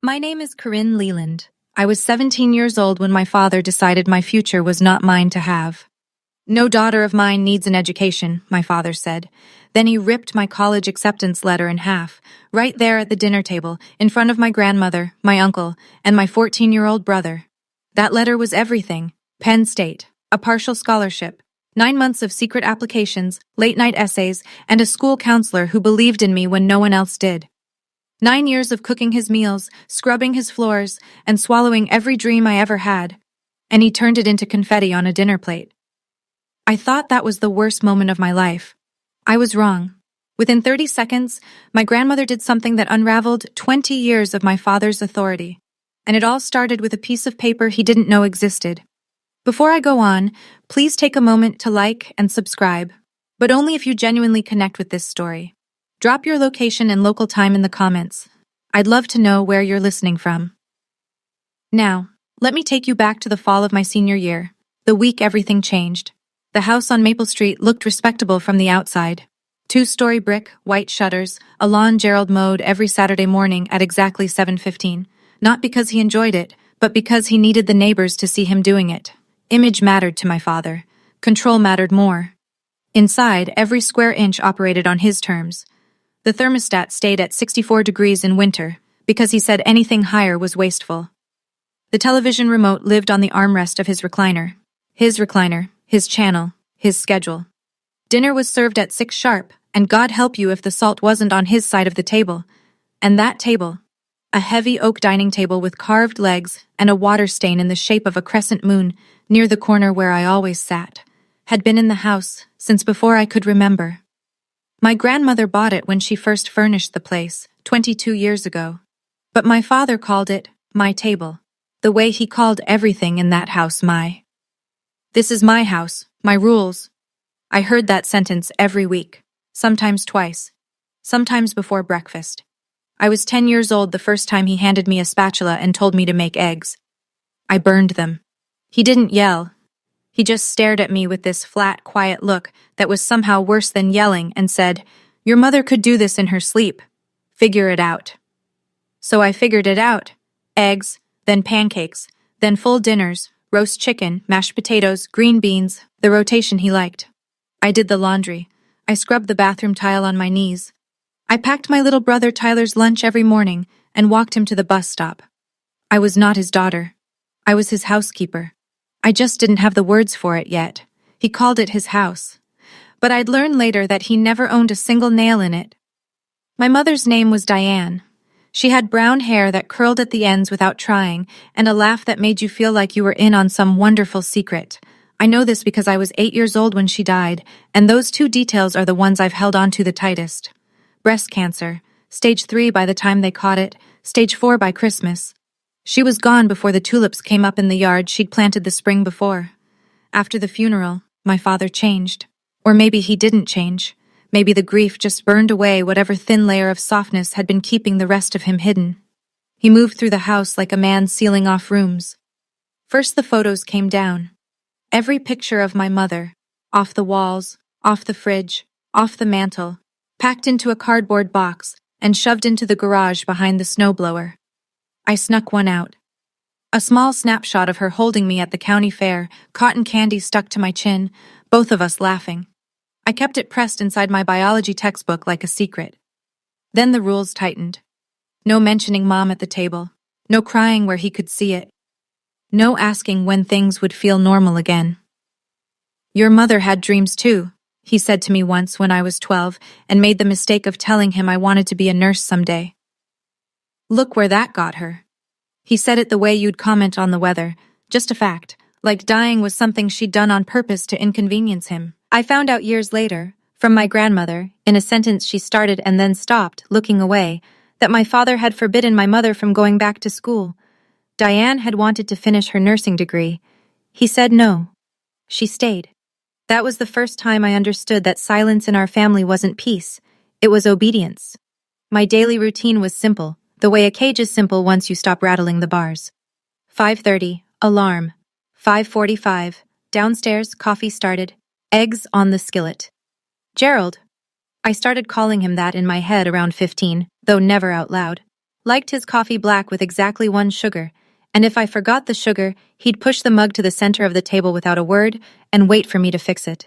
My name is Corinne Leland. I was 17 years old when my father decided my future was not mine to have. No daughter of mine needs an education, my father said. Then he ripped my college acceptance letter in half, right there at the dinner table, in front of my grandmother, my uncle, and my 14-year-old brother. That letter was everything. Penn State, a partial scholarship, 9 months of secret applications, late-night essays, and a school counselor who believed in me when no one else did. 9 years of cooking his meals, scrubbing his floors, and swallowing every dream I ever had. And he turned it into confetti on a dinner plate. I thought that was the worst moment of my life. I was wrong. Within 30 seconds, my grandmother did something that unraveled 20 years of my father's authority. And it all started with a piece of paper he didn't know existed. Before I go on, please take a moment to like and subscribe, but only if you genuinely connect with this story. Drop your location and local time in the comments. I'd love to know where you're listening from. Now, let me take you back to the fall of my senior year, the week everything changed. The house on Maple Street looked respectable from the outside. 2-story brick, white shutters, a lawn Gerald mowed every Saturday morning at exactly 7:15. Not because he enjoyed it, but because he needed the neighbors to see him doing it. Image mattered to my father. Control mattered more. Inside, every square inch operated on his terms. The thermostat stayed at 64 degrees in winter, because he said anything higher was wasteful. The television remote lived on the armrest of his recliner. His channel, his schedule. Dinner was served at 6 sharp, and God help you if the salt wasn't on his side of the table. And that table, a heavy oak dining table with carved legs and a water stain in the shape of a crescent moon near the corner where I always sat, had been in the house since before I could remember. My grandmother bought it when she first furnished the place, 22 years ago. But my father called it my table, the way he called everything in that house my. This is my house, my rules. I heard that sentence every week, sometimes twice, sometimes before breakfast. I was 10 years old the first time he handed me a spatula and told me to make eggs. I burned them. He didn't yell. He just stared at me with this flat, quiet look that was somehow worse than yelling and said, "Your mother could do this in her sleep. Figure it out." So I figured it out. Eggs, then pancakes, then full dinners, roast chicken, mashed potatoes, green beans, the rotation he liked. I did the laundry. I scrubbed the bathroom tile on my knees. I packed my little brother Tyler's lunch every morning and walked him to the bus stop. I was not his daughter. I was his housekeeper. I just didn't have the words for it yet. He called it his house. But I'd learn later that he never owned a single nail in it. My mother's name was Diane. She had brown hair that curled at the ends without trying, and a laugh that made you feel like you were in on some wonderful secret. I know this because I was 8 years old when she died, and those 2 details are the ones I've held on to the tightest. Breast cancer, stage 3 by the time they caught it, stage 4 by Christmas. She was gone before the tulips came up in the yard she'd planted the spring before. After the funeral, my father changed. Or maybe he didn't change. Maybe the grief just burned away whatever thin layer of softness had been keeping the rest of him hidden. He moved through the house like a man sealing off rooms. First the photos came down. Every picture of my mother, off the walls, off the fridge, off the mantel, packed into a cardboard box and shoved into the garage behind the snowblower. I snuck one out. A small snapshot of her holding me at the county fair, cotton candy stuck to my chin, both of us laughing. I kept it pressed inside my biology textbook like a secret. Then the rules tightened. No mentioning Mom at the table. No crying where he could see it. No asking when things would feel normal again. "Your mother had dreams too," he said to me once when I was 12 and made the mistake of telling him I wanted to be a nurse someday. "Look where that got her." He said it the way you'd comment on the weather, just a fact, like dying was something she'd done on purpose to inconvenience him. I found out years later, from my grandmother, in a sentence she started and then stopped, looking away, that my father had forbidden my mother from going back to school. Diane had wanted to finish her nursing degree. He said no. She stayed. That was the first time I understood that silence in our family wasn't peace, it was obedience. My daily routine was simple, the way a cage is simple once you stop rattling the bars. 5:30, alarm. 5:45, downstairs, coffee started, eggs on the skillet. Gerald. I started calling him that in my head around 15, though never out loud. Liked his coffee black with exactly 1 sugar, and if I forgot the sugar, he'd push the mug to the center of the table without a word and wait for me to fix it.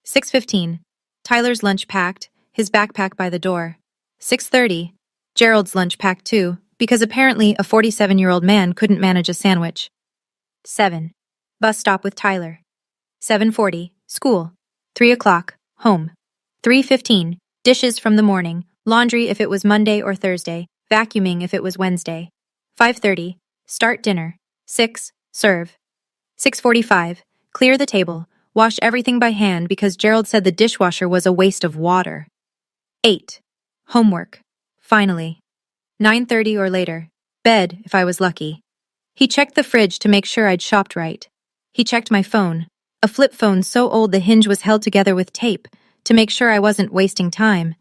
6:15. Tyler's lunch packed, his backpack by the door. 6:30. Gerald's lunch packed too, because apparently a 47-year-old man couldn't manage a sandwich. 7. Bus stop with Tyler. 7:40. School. 3 o'clock. Home. 3:15. Dishes from the morning, laundry if it was Monday or Thursday, vacuuming if it was Wednesday. 5:30. Start dinner. 6. Serve. 6:45. Clear the table. Wash everything by hand because Gerald said the dishwasher was a waste of water. 8. Homework. Finally. 9:30 or later. Bed, if I was lucky. He checked the fridge to make sure I'd shopped right. He checked my phone, a flip phone so old the hinge was held together with tape, to make sure I wasn't wasting time.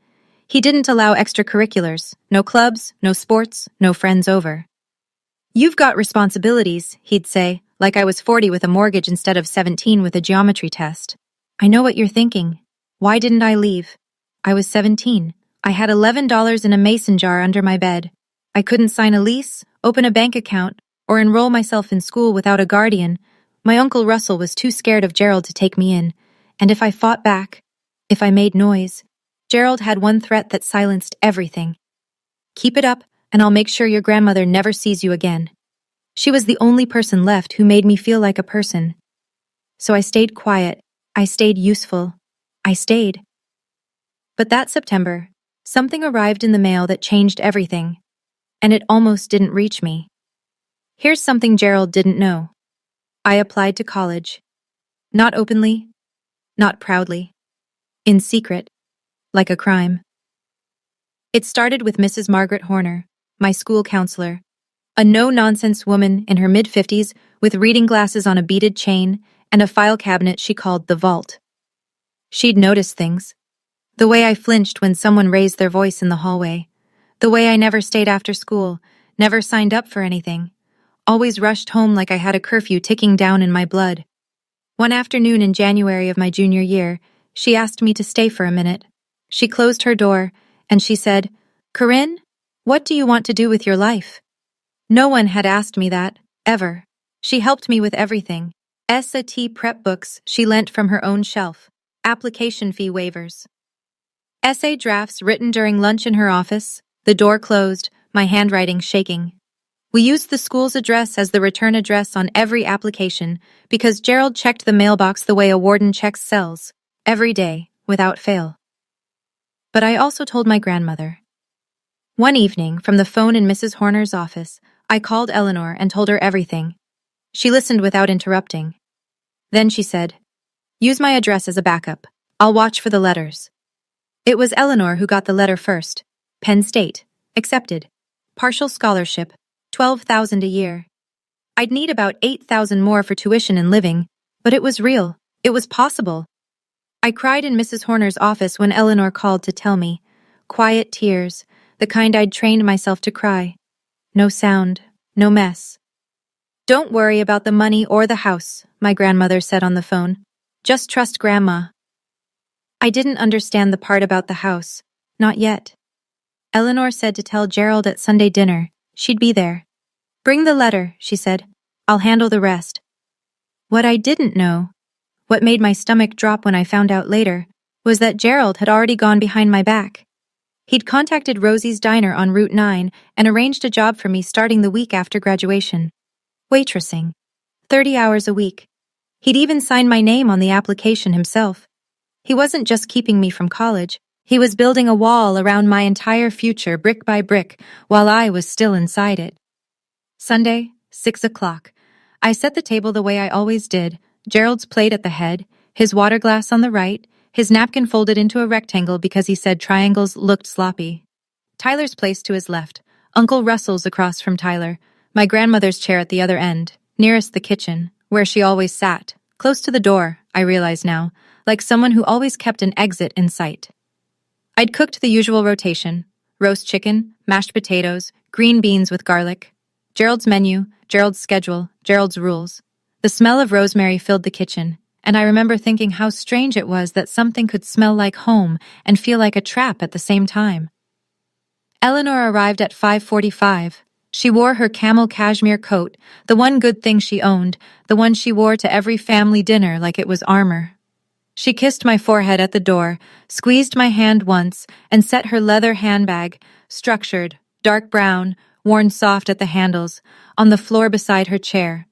He didn't allow extracurriculars, no clubs, no sports, no friends over. "You've got responsibilities," he'd say, like I was 40 with a mortgage instead of 17 with a geometry test. I know what you're thinking. Why didn't I leave? I was 17. I had $11 in a mason jar under my bed. I couldn't sign a lease, open a bank account, or enroll myself in school without a guardian. My Uncle Russell was too scared of Gerald to take me in, and if I fought back, if I made noise, Gerald had one threat that silenced everything. "Keep it up, and I'll make sure your grandmother never sees you again." She was the only person left who made me feel like a person. So I stayed quiet. I stayed useful. I stayed. But that September, something arrived in the mail that changed everything, and it almost didn't reach me. Here's something Gerald didn't know. I applied to college. Not openly, not proudly. In secret, like a crime. It started with Mrs. Margaret Horner, my school counselor, a no-nonsense woman in her mid-50s with reading glasses on a beaded chain and a file cabinet she called the vault. She'd noticed things. The way I flinched when someone raised their voice in the hallway. The way I never stayed after school, never signed up for anything. Always rushed home like I had a curfew ticking down in my blood. One afternoon in January of my junior year, she asked me to stay for a minute. She closed her door, and she said, "Corinne, what do you want to do with your life?" No one had asked me that, ever. She helped me with everything. SAT prep books she lent from her own shelf. Application fee waivers. Essay drafts written during lunch in her office, the door closed, my handwriting shaking. We used the school's address as the return address on every application because Gerald checked the mailbox the way a warden checks cells, every day, without fail. But I also told my grandmother. One evening, from the phone in Mrs. Horner's office, I called Eleanor and told her everything. She listened without interrupting. Then she said, "Use my address as a backup. I'll watch for the letters." It was Eleanor who got the letter first. Penn State. Accepted. Partial scholarship. $12,000 a year. I'd need about $8,000 more for tuition and living, but it was real. It was possible. I cried in Mrs. Horner's office when Eleanor called to tell me. Quiet tears, the kind I'd trained myself to cry. No sound, no mess. "Don't worry about the money or the house," my grandmother said on the phone. "Just trust Grandma." I didn't understand the part about the house. Not yet. Eleanor said to tell Gerald at Sunday dinner. She'd be there. "Bring the letter," she said. "I'll handle the rest." What I didn't know, what made my stomach drop when I found out later, was that Gerald had already gone behind my back. He'd contacted Rosie's Diner on Route 9 and arranged a job for me starting the week after graduation. Waitressing. 30 hours a week. He'd even signed my name on the application himself. He wasn't just keeping me from college. He was building a wall around my entire future brick by brick while I was still inside it. Sunday, 6 o'clock. I set the table the way I always did, Gerald's plate at the head, his water glass on the right, his napkin folded into a rectangle because he said triangles looked sloppy. Tyler's place to his left, Uncle Russell's across from Tyler, my grandmother's chair at the other end, nearest the kitchen, where she always sat, close to the door, I realize now, like someone who always kept an exit in sight. I'd cooked the usual rotation, roast chicken, mashed potatoes, green beans with garlic. Gerald's menu, Gerald's schedule, Gerald's rules. The smell of rosemary filled the kitchen, and I remember thinking how strange it was that something could smell like home and feel like a trap at the same time. Eleanor arrived at 5:45. She wore her camel cashmere coat, the one good thing she owned, the one she wore to every family dinner like it was armor. She kissed my forehead at the door, squeezed my hand once, and set her leather handbag, structured, dark brown, worn soft at the handles, on the floor beside her chair.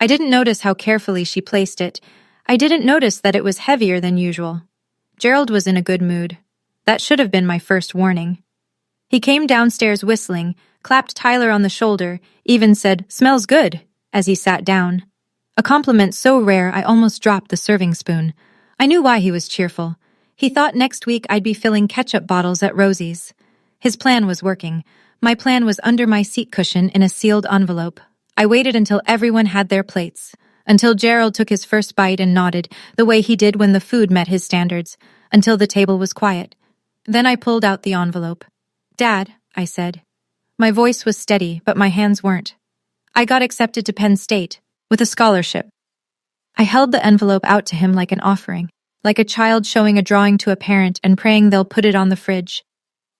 I didn't notice how carefully she placed it. I didn't notice that it was heavier than usual. Gerald was in a good mood. That should have been my first warning. He came downstairs whistling, clapped Tyler on the shoulder, even said, "Smells good," as he sat down. A compliment so rare I almost dropped the serving spoon. I knew why he was cheerful. He thought next week I'd be filling ketchup bottles at Rosie's. His plan was working. My plan was under my seat cushion in a sealed envelope. I waited until everyone had their plates, until Gerald took his first bite and nodded, the way he did when the food met his standards, until the table was quiet. Then I pulled out the envelope. "Dad," I said. My voice was steady, but my hands weren't. "I got accepted to Penn State, with a scholarship." I held the envelope out to him like an offering, like a child showing a drawing to a parent and praying they'll put it on the fridge.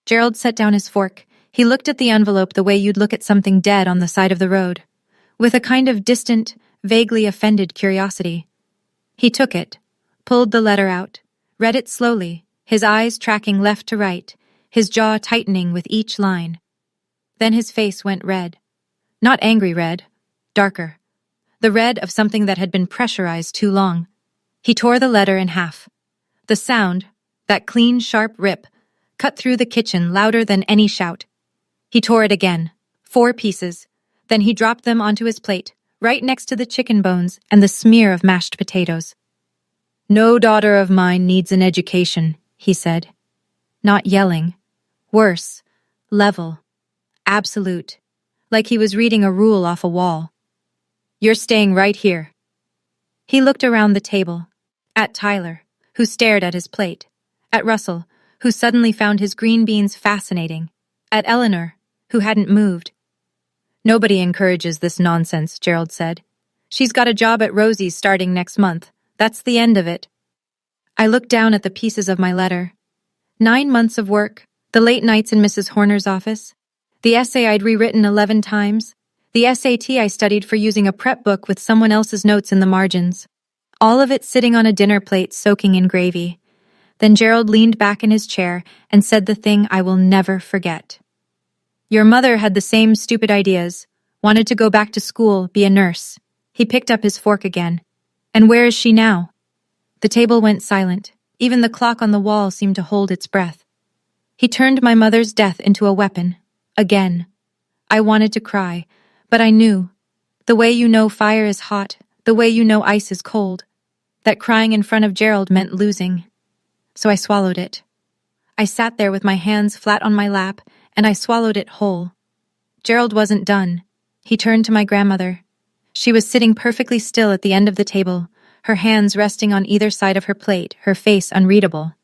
Gerald set down his fork. He looked at the envelope the way you'd look at something dead on the side of the road, with a kind of distant, vaguely offended curiosity. He took it, pulled the letter out, read it slowly, his eyes tracking left to right, his jaw tightening with each line. Then his face went red. Not angry red, darker. The red of something that had been pressurized too long. He tore the letter in half. The sound, that clean, sharp rip, cut through the kitchen louder than any shout. He tore it again, 4 pieces. Then he dropped them onto his plate, right next to the chicken bones and the smear of mashed potatoes. "No daughter of mine needs an education," he said. Not yelling. Worse. Level. Absolute. Like he was reading a rule off a wall. "You're staying right here." He looked around the table. At Tyler, who stared at his plate. At Russell, who suddenly found his green beans fascinating. At Eleanor, who hadn't moved. "Nobody encourages this nonsense," Gerald said. "She's got a job at Rosie's starting next month. That's the end of it." I looked down at the pieces of my letter. 9 months of work, the late nights in Mrs. Horner's office, the essay I'd rewritten 11 times, the SAT I studied for using a prep book with someone else's notes in the margins. All of it sitting on a dinner plate soaking in gravy. Then Gerald leaned back in his chair and said the thing I will never forget. "Your mother had the same stupid ideas. Wanted to go back to school, be a nurse." He picked up his fork again. "And where is she now?" The table went silent. Even the clock on the wall seemed to hold its breath. He turned my mother's death into a weapon. Again. I wanted to cry, but I knew. The way you know fire is hot, the way you know ice is cold. That crying in front of Gerald meant losing. So I swallowed it. I sat there with my hands flat on my lap, and I swallowed it whole. Gerald wasn't done. He turned to my grandmother. She was sitting perfectly still at the end of the table, her hands resting on either side of her plate, her face unreadable.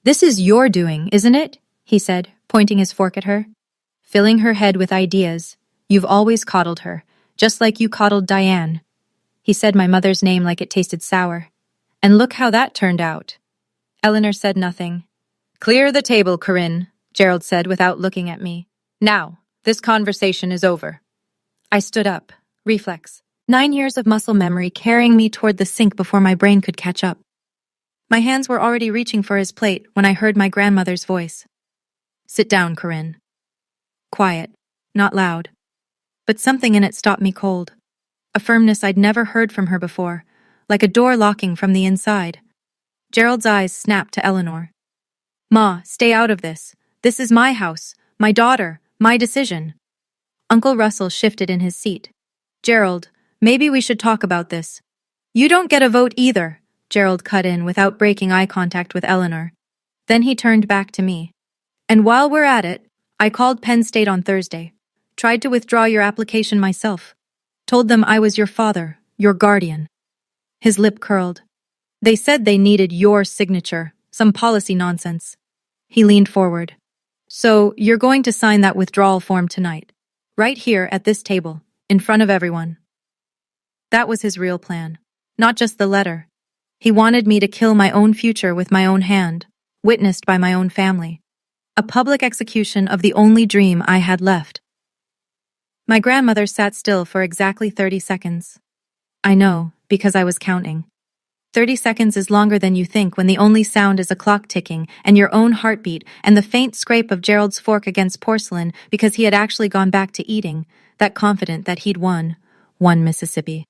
"This is your doing, isn't it?" he said, pointing his fork at her. "Filling her head with ideas. You've always coddled her, just like you coddled Diane." He said my mother's name like it tasted sour. "And look how that turned out." Eleanor said nothing. "Clear the table, Corinne," Gerald said without looking at me. "Now, this conversation is over." I stood up. Reflex. 9 years of muscle memory carrying me toward the sink before my brain could catch up. My hands were already reaching for his plate when I heard my grandmother's voice. "Sit down, Corinne." Quiet, not loud. But something in it stopped me cold. A firmness I'd never heard from her before, like a door locking from the inside. Gerald's eyes snapped to Eleanor. "Ma, stay out of this. This is my house, my daughter, my decision." Uncle Russell shifted in his seat. "Gerald, maybe we should talk about this." "You don't get a vote either," Gerald cut in without breaking eye contact with Eleanor. Then he turned back to me. "And while we're at it, I called Penn State on Thursday. Tried to withdraw your application myself. Told them I was your father, your guardian." His lip curled. "They said they needed your signature, some policy nonsense." He leaned forward. "So, you're going to sign that withdrawal form tonight, right here at this table, in front of everyone." That was his real plan, not just the letter. He wanted me to kill my own future with my own hand, witnessed by my own family. A public execution of the only dream I had left. My grandmother sat still for exactly 30 seconds. I know, because I was counting. 30 seconds is longer than you think when the only sound is a clock ticking and your own heartbeat and the faint scrape of Gerald's fork against porcelain because he had actually gone back to eating, that confident that he'd won. 1 Mississippi.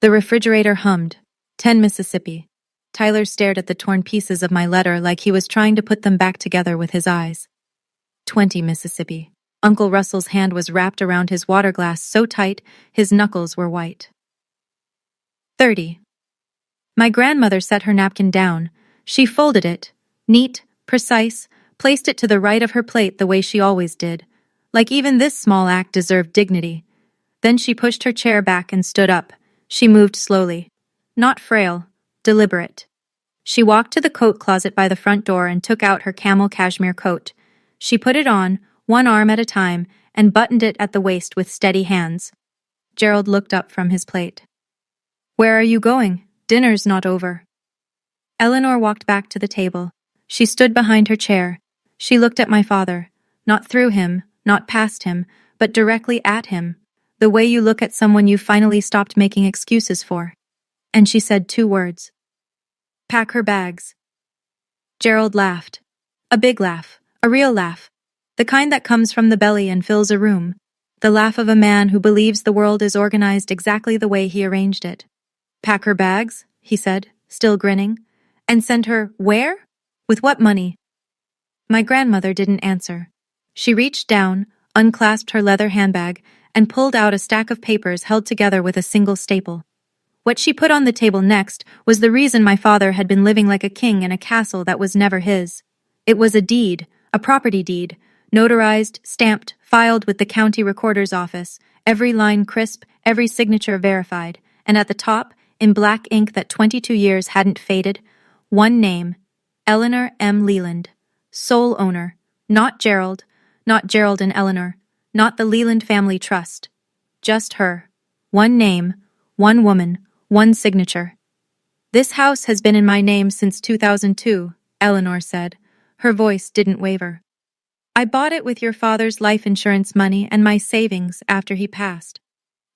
The refrigerator hummed. 10 Mississippi. Tyler stared at the torn pieces of my letter like he was trying to put them back together with his eyes. 20 Mississippi. Uncle Russell's hand was wrapped around his water glass so tight his knuckles were white. 30. My grandmother set her napkin down. She folded it, neat, precise, placed it to the right of her plate the way she always did, like even this small act deserved dignity. Then she pushed her chair back and stood up. She moved slowly. Not frail, deliberate. She walked to the coat closet by the front door and took out her camel cashmere coat. She put it on, one arm at a time, and buttoned it at the waist with steady hands. Gerald looked up from his plate. "Where are you going? Dinner's not over." Eleanor walked back to the table. She stood behind her chair. She looked at my father, not through him, not past him, but directly at him, the way you look at someone you finally stopped making excuses for. And she said 2 words. "Pack her bags." Gerald laughed. A big laugh, a real laugh, the kind that comes from the belly and fills a room, the laugh of a man who believes the world is organized exactly the way he arranged it. "Pack her bags," he said, still grinning. "And send her where? With what money?" My grandmother didn't answer. She reached down, unclasped her leather handbag, and pulled out a stack of papers held together with a single staple. What she put on the table next was the reason my father had been living like a king in a castle that was never his. It was a deed, a property deed, notarized, stamped, filed with the county recorder's office, every line crisp, every signature verified, and at the top, in black ink that 22 years hadn't faded, one name, Eleanor M. Leland, sole owner, not Gerald and Eleanor, not the Leland Family Trust. Just her. One name, one woman, one signature. "This house has been in my name since 2002, Eleanor said. Her voice didn't waver. "I bought it with your father's life insurance money and my savings after he passed.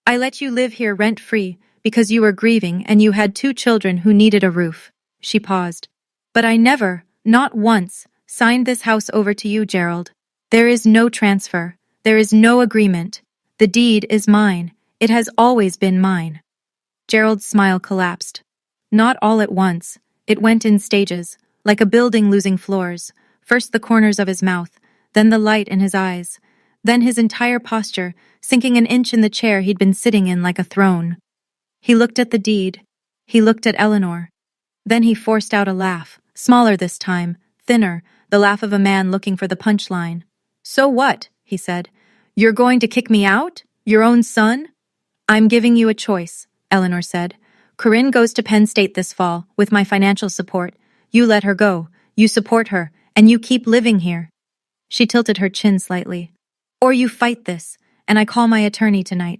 I let you live here rent-free because you were grieving and you had 2 children who needed a roof." She paused. "But I never, not once, signed this house over to you, Gerald. There is no transfer. There is no agreement. The deed is mine. It has always been mine." Gerald's smile collapsed. Not all at once. It went in stages, like a building losing floors. First the corners of his mouth, then the light in his eyes, then his entire posture, sinking an inch in the chair he'd been sitting in like a throne. He looked at the deed. He looked at Eleanor. Then he forced out a laugh, smaller this time, thinner, the laugh of a man looking for the punchline. "So what?" he said. "You're going to kick me out? Your own son?" "I'm giving you a choice," Eleanor said. "Corinne goes to Penn State this fall, with my financial support. You let her go, you support her, and you keep living here." She tilted her chin slightly. "Or you fight this, and I call my attorney tonight."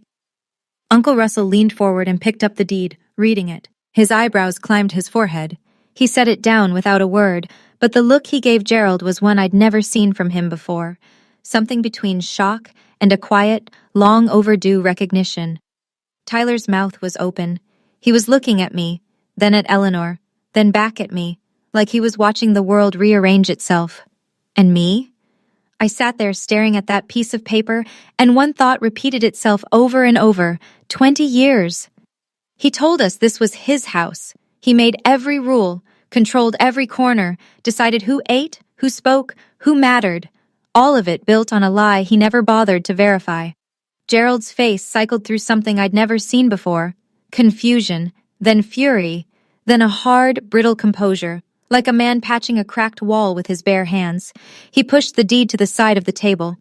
Uncle Russell leaned forward and picked up the deed, reading it. His eyebrows climbed his forehead. He set it down without a word, but the look he gave Gerald was one I'd never seen from him before, something between shock and a quiet, long overdue recognition. Tyler's mouth was open. He was looking at me, then at Eleanor, then back at me, like he was watching the world rearrange itself. And me? I sat there staring at that piece of paper, and one thought repeated itself over and over. 20 years. He told us this was his house. He made every rule, controlled every corner, decided who ate, who spoke, who mattered. All of it built on a lie he never bothered to verify. Gerald's face cycled through something I'd never seen before. Confusion, then fury, then a hard, brittle composure. Like a man patching a cracked wall with his bare hands, he pushed the deed to the side of the table.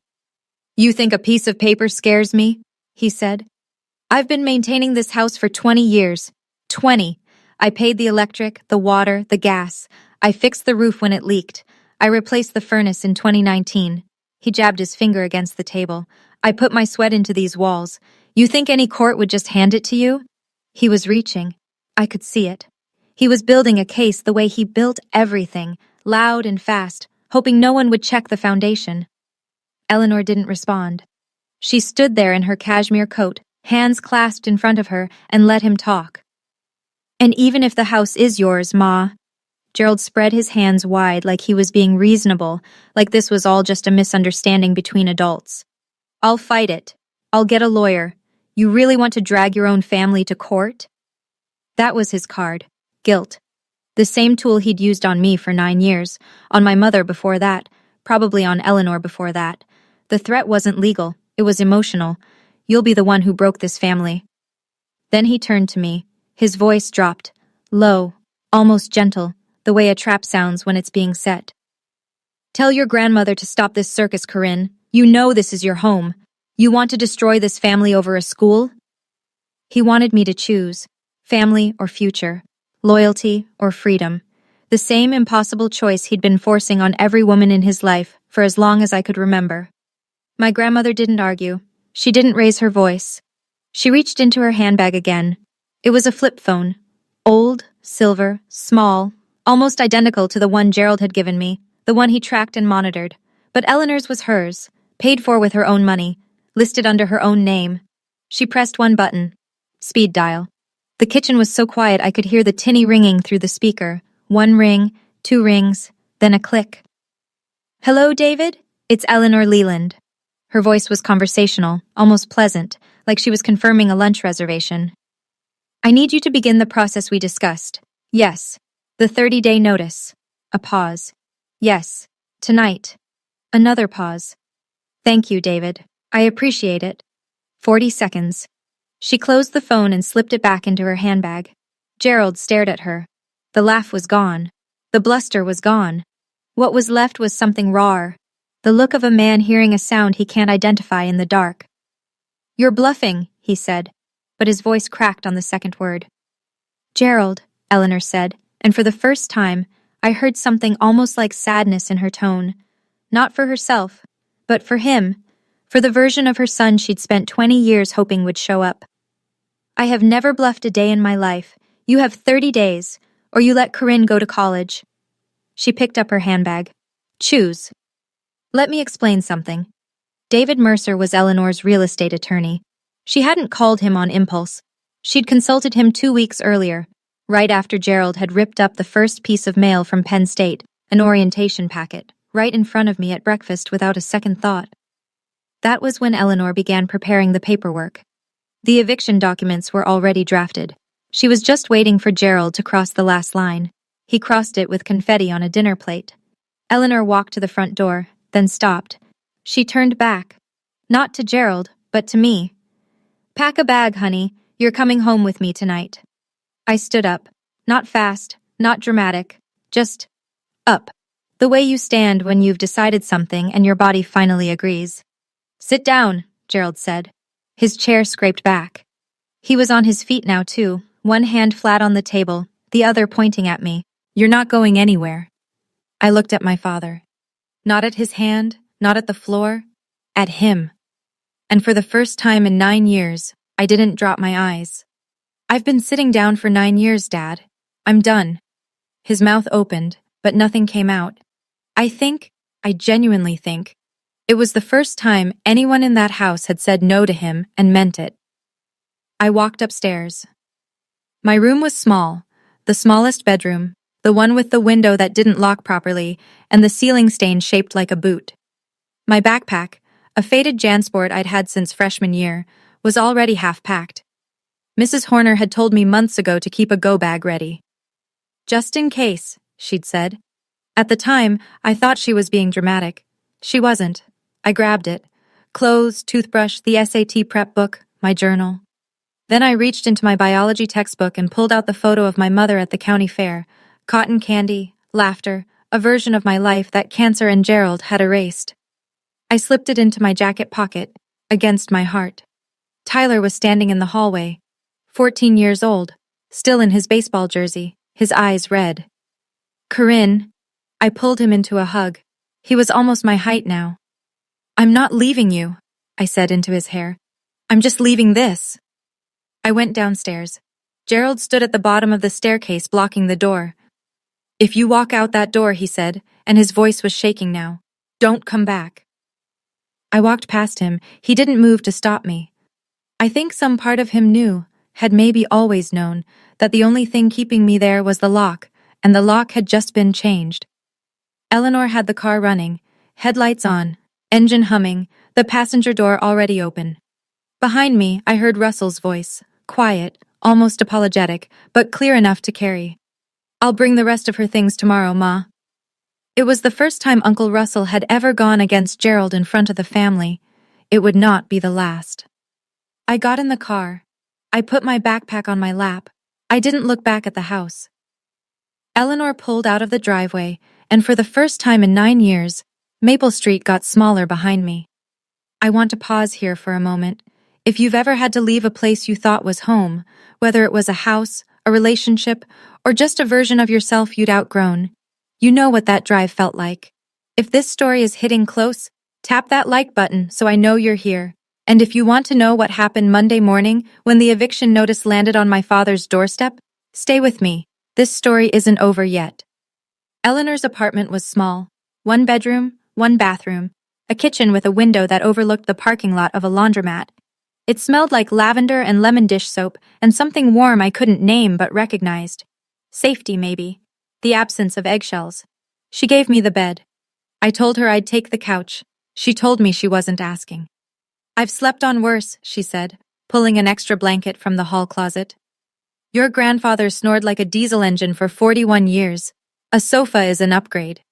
"You think a piece of paper scares me?" he said. "I've been maintaining this house for 20 years. 20. I paid the electric, the water, the gas. I fixed the roof when it leaked. I replaced the furnace in 2019. He jabbed his finger against the table. "I put my sweat into these walls. You think any court would just hand it to you?" He was reaching. I could see it. He was building a case the way he built everything, loud and fast, hoping no one would check the foundation. Eleanor didn't respond. She stood there in her cashmere coat, hands clasped in front of her, and let him talk. And even if the house is yours, Ma. Gerald spread his hands wide like he was being reasonable, like this was all just a misunderstanding between adults. I'll fight it. I'll get a lawyer. You really want to drag your own family to court? That was his card. Guilt. The same tool he'd used on me for 9 years, on my mother before that, probably on Eleanor before that. The threat wasn't legal, it was emotional. You'll be the one who broke this family. Then he turned to me. His voice dropped, low, almost gentle, the way a trap sounds when it's being set. Tell your grandmother to stop this circus, Corinne. You know this is your home. You want to destroy this family over a school? He wanted me to choose, family or future, loyalty or freedom. The same impossible choice he'd been forcing on every woman in his life for as long as I could remember. My grandmother didn't argue. She didn't raise her voice. She reached into her handbag again. It was a flip phone. Old, silver, small, almost identical to the one Gerald had given me, the one he tracked and monitored. But Eleanor's was hers, paid for with her own money, listed under her own name. She pressed one button. Speed dial. The kitchen was so quiet I could hear the tinny ringing through the speaker. 1 ring, 2 rings, then a click. Hello, David? It's Eleanor Leland. Her voice was conversational, almost pleasant, like she was confirming a lunch reservation. I need you to begin the process we discussed. Yes. The 30-day notice. A pause. Yes. Tonight. Another pause. Thank you, David. I appreciate it. 40 seconds. She closed the phone and slipped it back into her handbag. Gerald stared at her. The laugh was gone. The bluster was gone. What was left was something raw. The look of a man hearing a sound he can't identify in the dark. You're bluffing, he said, but his voice cracked on the second word. Gerald, Eleanor said, and for the first time, I heard something almost like sadness in her tone. Not for herself, but for him, for the version of her son she'd spent 20 years hoping would show up. I have never bluffed a day in my life. You have 30 days, or you let Corinne go to college. She picked up her handbag. Choose. Let me explain something. David Mercer was Eleanor's real estate attorney. She hadn't called him on impulse. She'd consulted him 2 weeks earlier, right after Gerald had ripped up the first piece of mail from Penn State, an orientation packet, right in front of me at breakfast without a second thought. That was when Eleanor began preparing the paperwork. The eviction documents were already drafted. She was just waiting for Gerald to cross the last line. He crossed it with confetti on a dinner plate. Eleanor walked to the front door, then stopped. She turned back. Not to Gerald, but to me. Pack a bag, honey. You're coming home with me tonight. I stood up. Not fast, not dramatic. Just up. The way you stand when you've decided something and your body finally agrees. Sit down, Gerald said. His chair scraped back. He was on his feet now, too, one hand flat on the table, the other pointing at me. You're not going anywhere. I looked at my father. Not at his hand, not at the floor, at him. And for the first time in 9 years, I didn't drop my eyes. I've been sitting down for 9 years, Dad. I'm done. His mouth opened, but nothing came out. I genuinely think, it was the first time anyone in that house had said no to him and meant it. I walked upstairs. My room was small, the smallest bedroom, the one with the window that didn't lock properly, and the ceiling stain shaped like a boot. My backpack, a faded JanSport I'd had since freshman year, was already half-packed. Mrs. Horner had told me months ago to keep a go-bag ready. Just in case, she'd said. At the time, I thought she was being dramatic. She wasn't. I grabbed it. Clothes, toothbrush, the SAT prep book, my journal. Then I reached into my biology textbook and pulled out the photo of my mother at the county fair. Cotton candy, laughter, a version of my life that cancer and Gerald had erased. I slipped it into my jacket pocket, against my heart. Tyler was standing in the hallway, 14 years old, still in his baseball jersey, his eyes red. Corinne. I pulled him into a hug. He was almost my height now. I'm not leaving you, I said into his hair. I'm just leaving this. I went downstairs. Gerald stood at the bottom of the staircase blocking the door. If you walk out that door, he said, and his voice was shaking now. "Don't come back." I walked past him. He didn't move to stop me. I think some part of him knew, had maybe always known, that the only thing keeping me there was the lock, and the lock had just been changed. Eleanor had the car running, headlights on, engine humming, the passenger door already open. Behind me, I heard Russell's voice, quiet, almost apologetic, but clear enough to carry. "I'll bring the rest of her things tomorrow, Ma." It was the first time Uncle Russell had ever gone against Gerald in front of the family. It would not be the last. I got in the car. I put my backpack on my lap. I didn't look back at the house. Eleanor pulled out of the driveway, and for the first time in 9 years, Maple Street got smaller behind me. I want to pause here for a moment. If you've ever had to leave a place you thought was home, whether it was a house, a relationship, or just a version of yourself you'd outgrown, you know what that drive felt like. If this story is hitting close, tap that like button so I know you're here. And if you want to know what happened Monday morning when the eviction notice landed on my father's doorstep, stay with me. This story isn't over yet. Eleanor's apartment was small. 1 bedroom, 1 bathroom, a kitchen with a window that overlooked the parking lot of a laundromat. It smelled like lavender and lemon dish soap and something warm I couldn't name but recognized. Safety, maybe. The absence of eggshells. She gave me the bed. I told her I'd take the couch. She told me she wasn't asking. "I've slept on worse," she said, pulling an extra blanket from the hall closet. "Your grandfather snored like a diesel engine for 41 years. A sofa is an upgrade."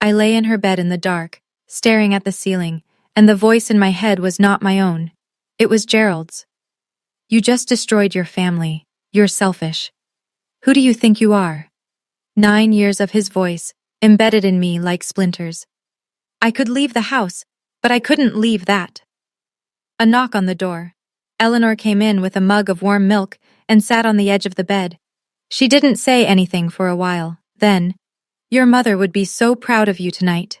I lay in her bed in the dark, staring at the ceiling, and the voice in my head was not my own. It was Gerald's. "You just destroyed your family. You're selfish. Who do you think you are?" 9 years of his voice, embedded in me like splinters. I could leave the house, but I couldn't leave that. A knock on the door. Eleanor came in with a mug of warm milk and sat on the edge of the bed. She didn't say anything for a while. Then, "Your mother would be so proud of you tonight."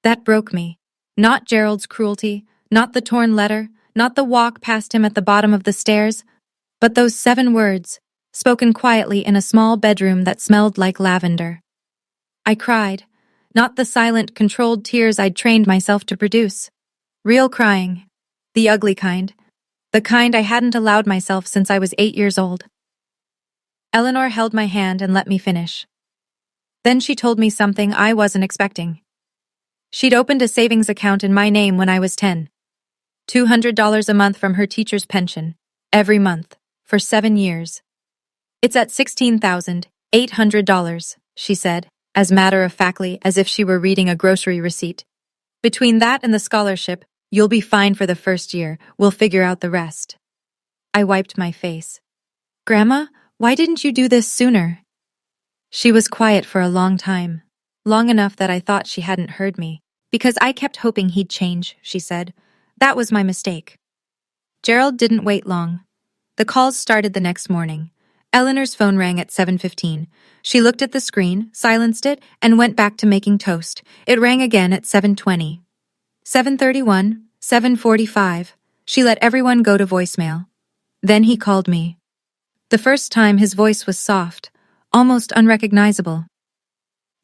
That broke me. Not Gerald's cruelty, not the torn letter, not the walk past him at the bottom of the stairs, but those 7 words, spoken quietly in a small bedroom that smelled like lavender. I cried, not the silent, controlled tears I'd trained myself to produce. Real crying. The ugly kind. The kind I hadn't allowed myself since I was 8 years old. Eleanor held my hand and let me finish. Then she told me something I wasn't expecting. She'd opened a savings account in my name when I was 10. $200 a month from her teacher's pension, every month, for 7 years. "It's at $16,800, she said, as matter-of-factly as if she were reading a grocery receipt. "Between that and the scholarship, you'll be fine for the first year. We'll figure out the rest." I wiped my face. "Grandma, why didn't you do this sooner?" She was quiet for a long time, long enough that I thought she hadn't heard me. "Because I kept hoping he'd change," she said. "That was my mistake." Gerald didn't wait long. The calls started the next morning. Eleanor's phone rang at 7:15. She looked at the screen, silenced it, and went back to making toast. It rang again at 7:20. 7:31, 7:45. She let everyone go to voicemail. Then he called me. The first time his voice was soft, almost unrecognizable.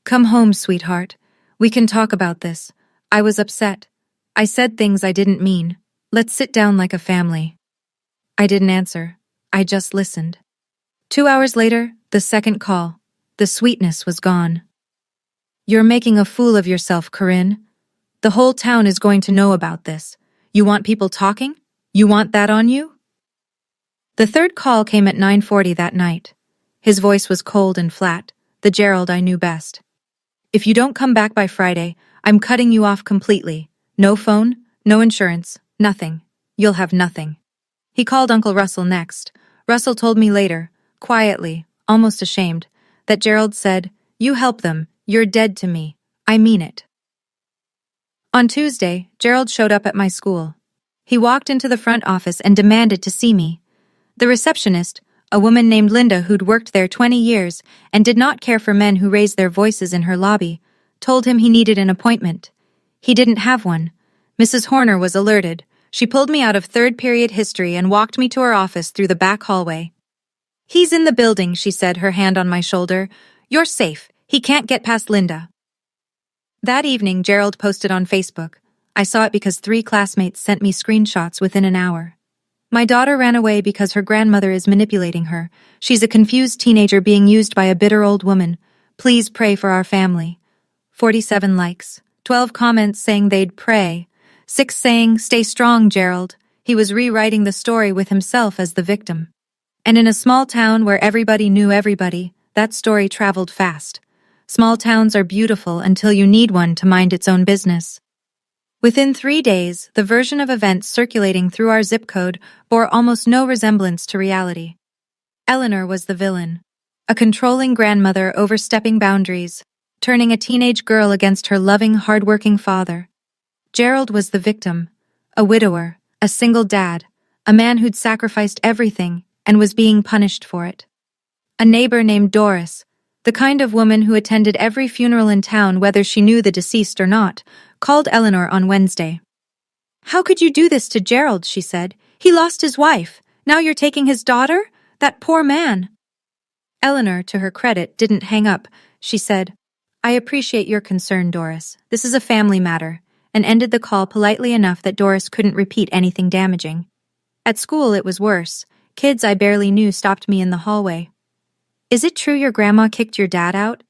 "Come home, sweetheart. We can talk about this. I was upset. I said things I didn't mean. Let's sit down like a family." I didn't answer. I just listened. 2 hours later, the second call. The sweetness was gone. "You're making a fool of yourself, Corinne. The whole town is going to know about this. You want people talking? You want that on you?" The third call came at 9:40 that night. His voice was cold and flat, the Gerald I knew best. "If you don't come back by Friday, I'm cutting you off completely. No phone, no insurance, nothing. You'll have nothing." He called Uncle Russell next. Russell told me later, quietly, almost ashamed, that Gerald said, "You help them, you're dead to me. I mean it." On Tuesday, Gerald showed up at my school. He walked into the front office and demanded to see me. The receptionist, a woman named Linda who'd worked there 20 years and did not care for men who raised their voices in her lobby, told him he needed an appointment. He didn't have one. Mrs. Horner was alerted. She pulled me out of third-period history and walked me to her office through the back hallway. "He's in the building," she said, her hand on my shoulder. "You're safe. He can't get past Linda." That evening, Gerald posted on Facebook. I saw it because 3 classmates sent me screenshots within an hour. My daughter ran away because her grandmother is manipulating her. She's a confused teenager being used by a bitter old woman. Please pray for our family. 47 likes. 12 comments saying they'd pray. 6 saying, stay strong, Gerald. He was rewriting the story with himself as the victim. And in a small town where everybody knew everybody, that story traveled fast. Small towns are beautiful until you need one to mind its own business. Within 3 days, the version of events circulating through our zip code bore almost no resemblance to reality. Eleanor was the villain, a controlling grandmother overstepping boundaries, turning a teenage girl against her loving, hardworking father. Gerald was the victim, a widower, a single dad, a man who'd sacrificed everything and was being punished for it. A neighbor named Doris, the kind of woman who attended every funeral in town whether she knew the deceased or not, called Eleanor on Wednesday. "How could you do this to Gerald?" she said. "He lost his wife. Now you're taking his daughter? That poor man." Eleanor, to her credit, didn't hang up. She said, "I appreciate your concern, Doris. This is a family matter," and ended the call politely enough that Doris couldn't repeat anything damaging. At school, it was worse. Kids I barely knew stopped me in the hallway. "Is it true your grandma kicked your dad out?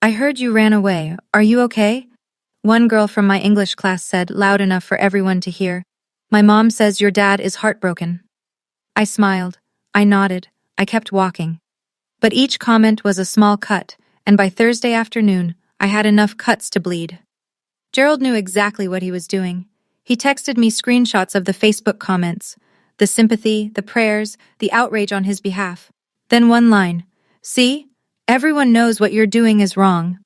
I heard you ran away. Are you okay?" One girl from my English class said, loud enough for everyone to hear, "My mom says your dad is heartbroken." I smiled. I nodded. I kept walking. But each comment was a small cut, and by Thursday afternoon, I had enough cuts to bleed. Gerald knew exactly what he was doing. He texted me screenshots of the Facebook comments, the sympathy, the prayers, the outrage on his behalf. Then one line, "See? Everyone knows what you're doing is wrong."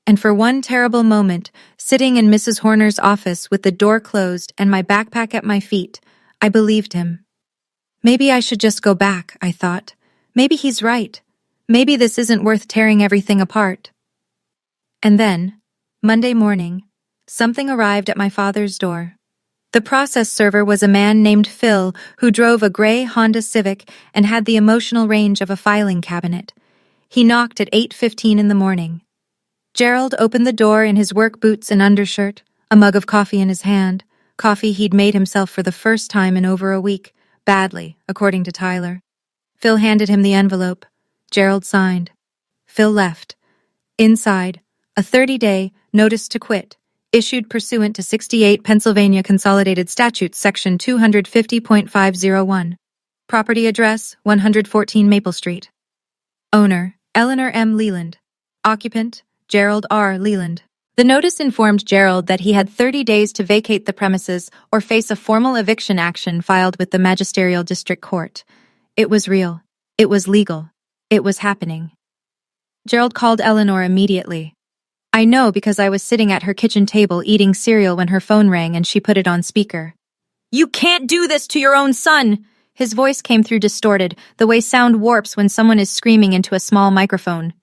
And for one terrible moment, sitting in Mrs. Horner's office with the door closed and my backpack at my feet, I believed him. Maybe I should just go back, I thought. Maybe he's right. Maybe this isn't worth tearing everything apart. And then, Monday morning, something arrived at my father's door. The process server was a man named Phil who drove a gray Honda Civic and had the emotional range of a filing cabinet. He knocked at 8:15 in the morning. Gerald opened the door in his work boots and undershirt, a mug of coffee in his hand, coffee he'd made himself for the first time in over a week, badly, according to Tyler. Phil handed him the envelope. Gerald signed. Phil left. Inside, a 30-day notice to quit, issued pursuant to 68 Pennsylvania Consolidated Statutes Section 250.501. Property address, 114 Maple Street. Owner, Eleanor M. Leland. Occupant, Gerald R. Leland. The notice informed Gerald that he had 30 days to vacate the premises or face a formal eviction action filed with the Magisterial District Court. It was real. It was legal. It was happening. Gerald called Eleanor immediately. I know because I was sitting at her kitchen table eating cereal when her phone rang and she put it on speaker. "You can't do this to your own son!" His voice came through distorted, the way sound warps when someone is screaming into a small microphone.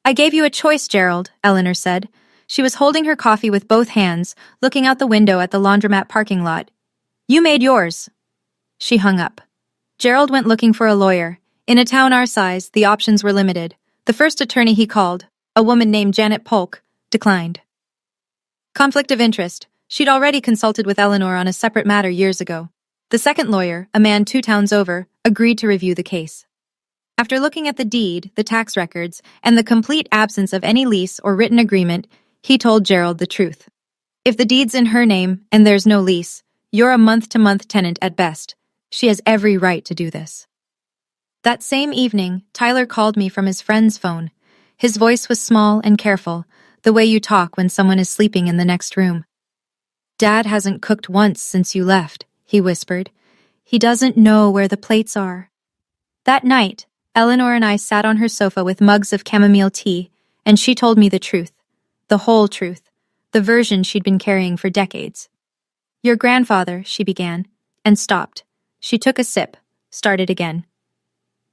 "I gave you a choice, Gerald," Eleanor said. She was holding her coffee with both hands, looking out the window at the laundromat parking lot. "You made yours." She hung up. Gerald went looking for a lawyer. In a town our size, the options were limited. The first attorney he called, a woman named Janet Polk, declined. Conflict of interest. She'd already consulted with Eleanor on a separate matter years ago. The second lawyer, a man 2 towns over, agreed to review the case. After looking at the deed, the tax records, and the complete absence of any lease or written agreement, he told Gerald the truth. If the deed's in her name and there's no lease, you're a month-to-month tenant at best. She has every right to do this. That same evening, Tyler called me from his friend's phone. His voice was small and careful, the way you talk when someone is sleeping in the next room. "Dad hasn't cooked once since you left," he whispered. "He doesn't know where the plates are." That night, Eleanor and I sat on her sofa with mugs of chamomile tea, and she told me the truth. The whole truth. The version she'd been carrying for decades. "Your grandfather," she began, and stopped. She took a sip, started again.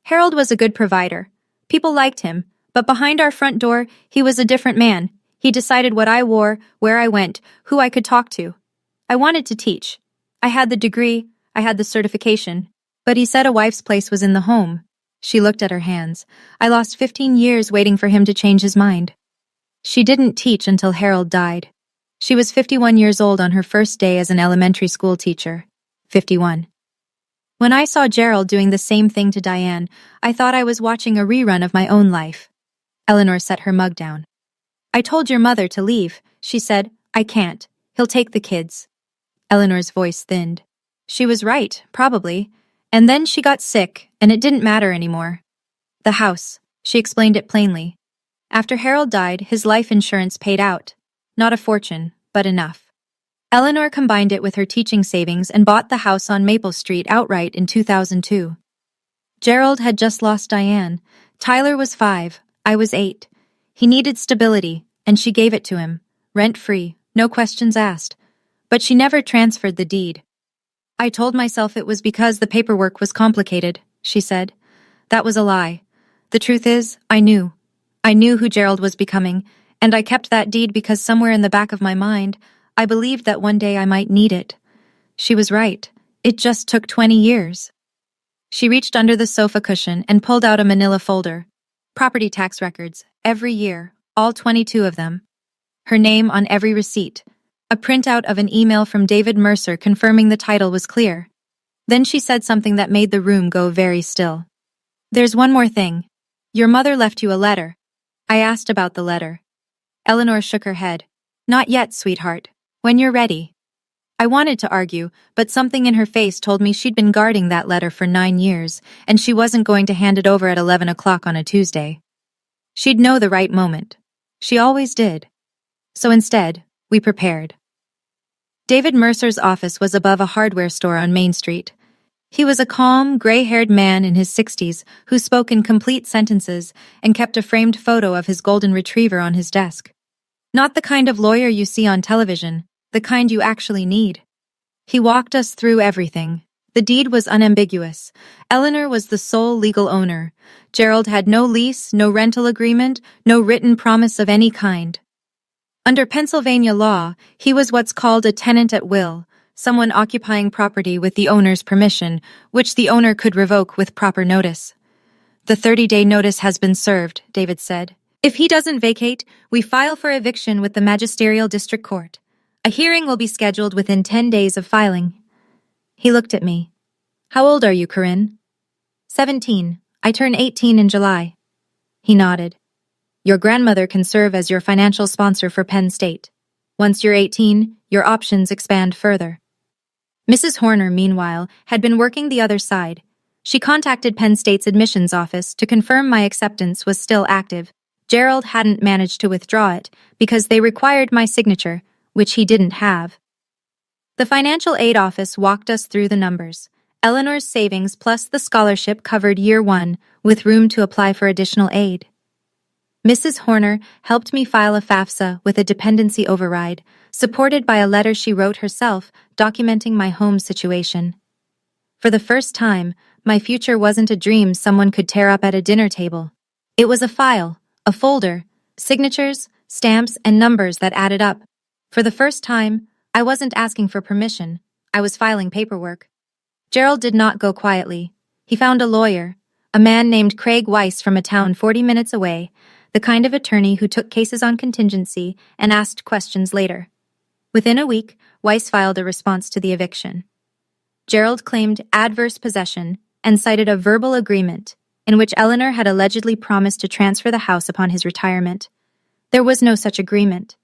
"Harold was a good provider. People liked him, but behind our front door, he was a different man. He decided what I wore, where I went, who I could talk to. I wanted to teach. I had the degree, I had the certification, but he said a wife's place was in the home." She looked at her hands. "I lost 15 years waiting for him to change his mind." She didn't teach until Harold died. She was 51 years old on her first day as an elementary school teacher. 51. When I saw Gerald doing the same thing to Diane, I thought I was watching a rerun of my own life. Eleanor set her mug down. I told your mother to leave. She said, I can't. He'll take the kids. Eleanor's voice thinned. She was right, probably. And then she got sick, and it didn't matter anymore. The house. She explained it plainly. After Harold died, his life insurance paid out. Not a fortune, but enough. Eleanor combined it with her teaching savings and bought the house on Maple Street outright in 2002. Gerald had just lost Diane. Tyler was 5, I was 8. He needed stability, and she gave it to him, rent-free, no questions asked. But she never transferred the deed. I told myself it was because the paperwork was complicated, she said. That was a lie. The truth is, I knew. I knew who Gerald was becoming, and I kept that deed because somewhere in the back of my mind, I believed that one day I might need it. She was right. It just took 20 years. She reached under the sofa cushion and pulled out a manila folder. Property tax records, every year, all 22 of them. Her name on every receipt. A printout of an email from David Mercer confirming the title was clear. Then she said something that made the room go very still. There's one more thing. Your mother left you a letter. I asked about the letter. Eleanor shook her head. Not yet, sweetheart. When you're ready. I wanted to argue, but something in her face told me she'd been guarding that letter for 9 years, and she wasn't going to hand it over at 11 o'clock on a Tuesday. She'd know the right moment. She always did. So instead, we prepared. David Mercer's office was above a hardware store on Main Street. He was a calm, gray-haired man in his 60s who spoke in complete sentences and kept a framed photo of his golden retriever on his desk. Not the kind of lawyer you see on television, the kind you actually need. He walked us through everything. The deed was unambiguous. Eleanor was the sole legal owner. Gerald had no lease, no rental agreement, no written promise of any kind. Under Pennsylvania law, he was what's called a tenant at will, someone occupying property with the owner's permission, which the owner could revoke with proper notice. The 30-day notice has been served, David said. If he doesn't vacate, we file for eviction with the Magisterial District Court. A hearing will be scheduled within 10 days of filing. He looked at me. How old are you, Corinne? 17. I turn 18 in July. He nodded. Your grandmother can serve as your financial sponsor for Penn State. Once you're 18, your options expand further. Mrs. Horner, meanwhile, had been working the other side. She contacted Penn State's admissions office to confirm my acceptance was still active. Gerald hadn't managed to withdraw it because they required my signature, which he didn't have. The financial aid office walked us through the numbers. Eleanor's savings plus the scholarship covered year 1, with room to apply for additional aid. Mrs. Horner helped me file a FAFSA with a dependency override, supported by a letter she wrote herself documenting my home situation. For the first time, my future wasn't a dream someone could tear up at a dinner table. It was a file, a folder, signatures, stamps, and numbers that added up. For the first time, I wasn't asking for permission. I was filing paperwork. Gerald did not go quietly. He found a lawyer, a man named Craig Weiss from a town 40 minutes away, the kind of attorney who took cases on contingency and asked questions later. Within a week, Weiss filed a response to the eviction. Gerald claimed adverse possession and cited a verbal agreement in which Eleanor had allegedly promised to transfer the house upon his retirement. There was no such agreement.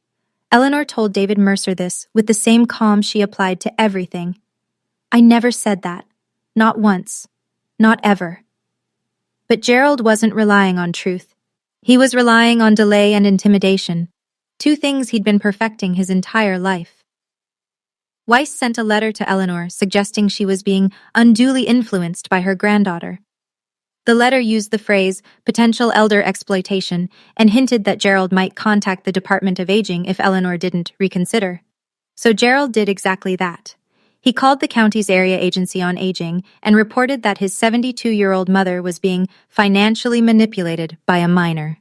Eleanor told David Mercer this with the same calm she applied to everything. I never said that. Not once. Not ever. But Gerald wasn't relying on truth. He was relying on delay and intimidation, 2 things he'd been perfecting his entire life. Weiss sent a letter to Eleanor suggesting she was being unduly influenced by her granddaughter. The letter used the phrase potential elder exploitation and hinted that Gerald might contact the Department of Aging if Eleanor didn't reconsider. So Gerald did exactly that. He called the county's area agency on aging and reported that his 72-year-old mother was being financially manipulated by a minor.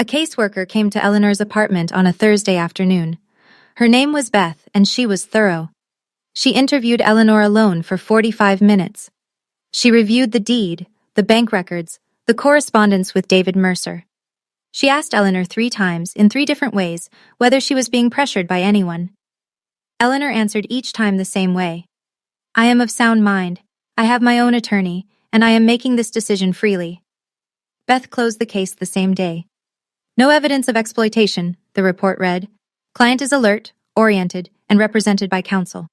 A caseworker came to Eleanor's apartment on a Thursday afternoon. Her name was Beth, and she was thorough. She interviewed Eleanor alone for 45 minutes. She reviewed the deed, the bank records, the correspondence with David Mercer. She asked Eleanor 3 times, in 3 different ways, whether she was being pressured by anyone. Eleanor answered each time the same way. I am of sound mind, I have my own attorney, and I am making this decision freely. Beth closed the case the same day. No evidence of exploitation, the report read. Client is alert, oriented, and represented by counsel.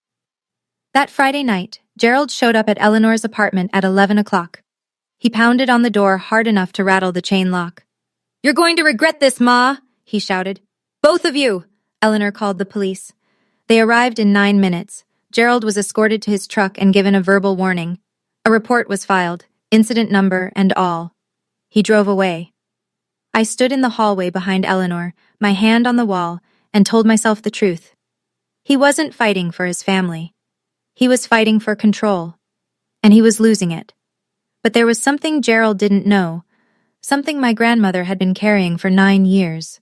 That Friday night, Gerald showed up at Eleanor's apartment at 11 o'clock. He pounded on the door hard enough to rattle the chain lock. You're going to regret this, Ma, he shouted. Both of you, Eleanor called the police. They arrived in 9 minutes. Gerald was escorted to his truck and given a verbal warning. A report was filed, incident number and all. He drove away. I stood in the hallway behind Eleanor, my hand on the wall, and told myself the truth. He wasn't fighting for his family. He was fighting for control, and he was losing it. But there was something Gerald didn't know, something my grandmother had been carrying for 9 years.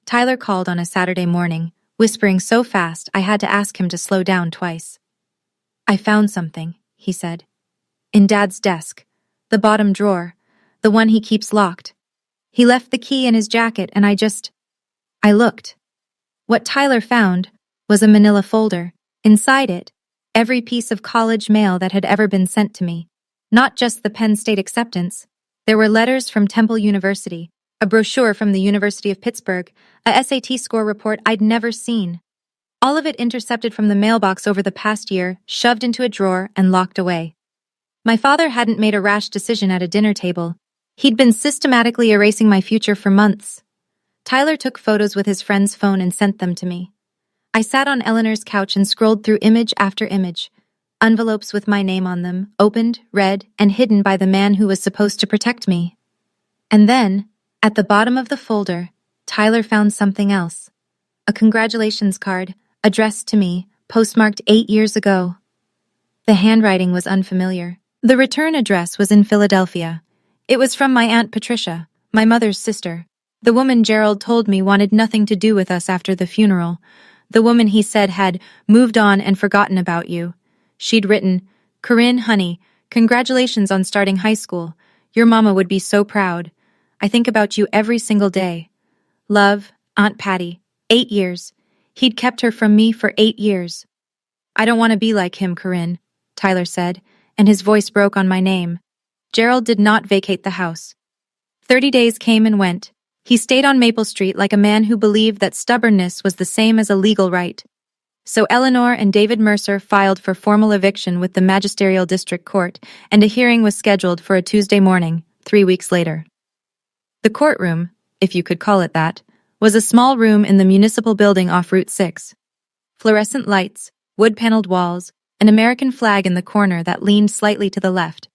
Tyler called on a Saturday morning, whispering so fast I had to ask him to slow down twice. I found something, he said. In Dad's desk, the bottom drawer, the one he keeps locked. He left the key in his jacket and I looked. What Tyler found was a manila folder. Inside it, every piece of college mail that had ever been sent to me. Not just the Penn State acceptance. There were letters from Temple University, a brochure from the University of Pittsburgh, a SAT score report I'd never seen. All of it intercepted from the mailbox over the past year, shoved into a drawer and locked away. My father hadn't made a rash decision at a dinner table. He'd been systematically erasing my future for months. Tyler took photos with his friend's phone and sent them to me. I sat on Eleanor's couch and scrolled through image after image. Envelopes with my name on them, opened, read, and hidden by the man who was supposed to protect me. And then, at the bottom of the folder, Tyler found something else. A congratulations card, addressed to me, postmarked 8 years ago. The handwriting was unfamiliar. The return address was in Philadelphia. It was from my Aunt Patricia, my mother's sister. The woman Gerald told me wanted nothing to do with us after the funeral. The woman he said had moved on and forgotten about you. She'd written, Corinne, honey, congratulations on starting high school. Your mama would be so proud. I think about you every single day. Love, Aunt Patty. 8 years. He'd kept her from me for 8 years. I don't want to be like him, Corinne, Tyler said, and his voice broke on my name. Gerald did not vacate the house. 30 days came and went. He stayed on Maple Street like a man who believed that stubbornness was the same as a legal right. So Eleanor and David Mercer filed for formal eviction with the Magisterial District Court, and a hearing was scheduled for a Tuesday morning, 3 weeks later. The courtroom, if you could call it that, was a small room in the municipal building off Route 6. Fluorescent lights, wood-paneled walls, an American flag in the corner that leaned slightly to the left.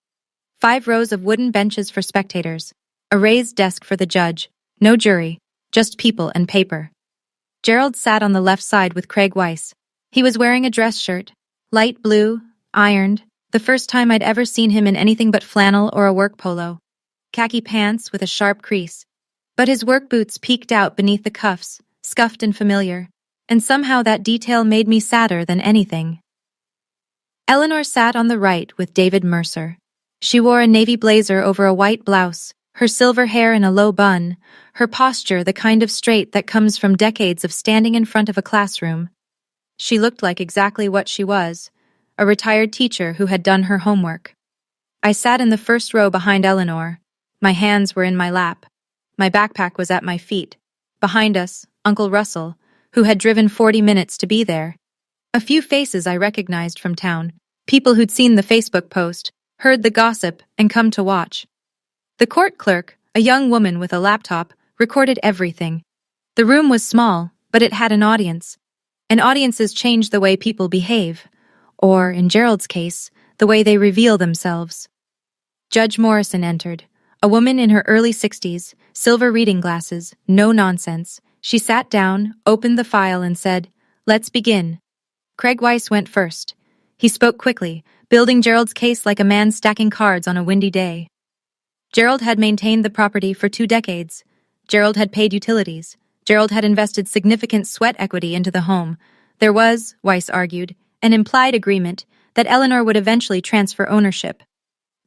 5 rows of wooden benches for spectators, a raised desk for the judge, no jury, just people and paper. Gerald sat on the left side with Craig Weiss. He was wearing a dress shirt, light blue, ironed, the first time I'd ever seen him in anything but flannel or a work polo. Khaki pants with a sharp crease. But his work boots peeked out beneath the cuffs, scuffed and familiar, and somehow that detail made me sadder than anything. Eleanor sat on the right with David Mercer. She wore a navy blazer over a white blouse, her silver hair in a low bun, her posture the kind of straight that comes from decades of standing in front of a classroom. She looked like exactly what she was, a retired teacher who had done her homework. I sat in the first row behind Eleanor. My hands were in my lap. My backpack was at my feet. Behind us, Uncle Russell, who had driven 40 minutes to be there. A few faces I recognized from town, people who'd seen the Facebook post, heard the gossip, and come to watch. The court clerk, a young woman with a laptop, recorded everything. The room was small, but it had an audience. And audiences change the way people behave, or, in Gerald's case, the way they reveal themselves. Judge Morrison entered, a woman in her early 60s, silver reading glasses, no nonsense. She sat down, opened the file, and said, "Let's begin." Craig Weiss went first. He spoke quickly, building Gerald's case like a man stacking cards on a windy day. Gerald had maintained the property for 2 decades. Gerald had paid utilities. Gerald had invested significant sweat equity into the home. There was, Weiss argued, an implied agreement that Eleanor would eventually transfer ownership.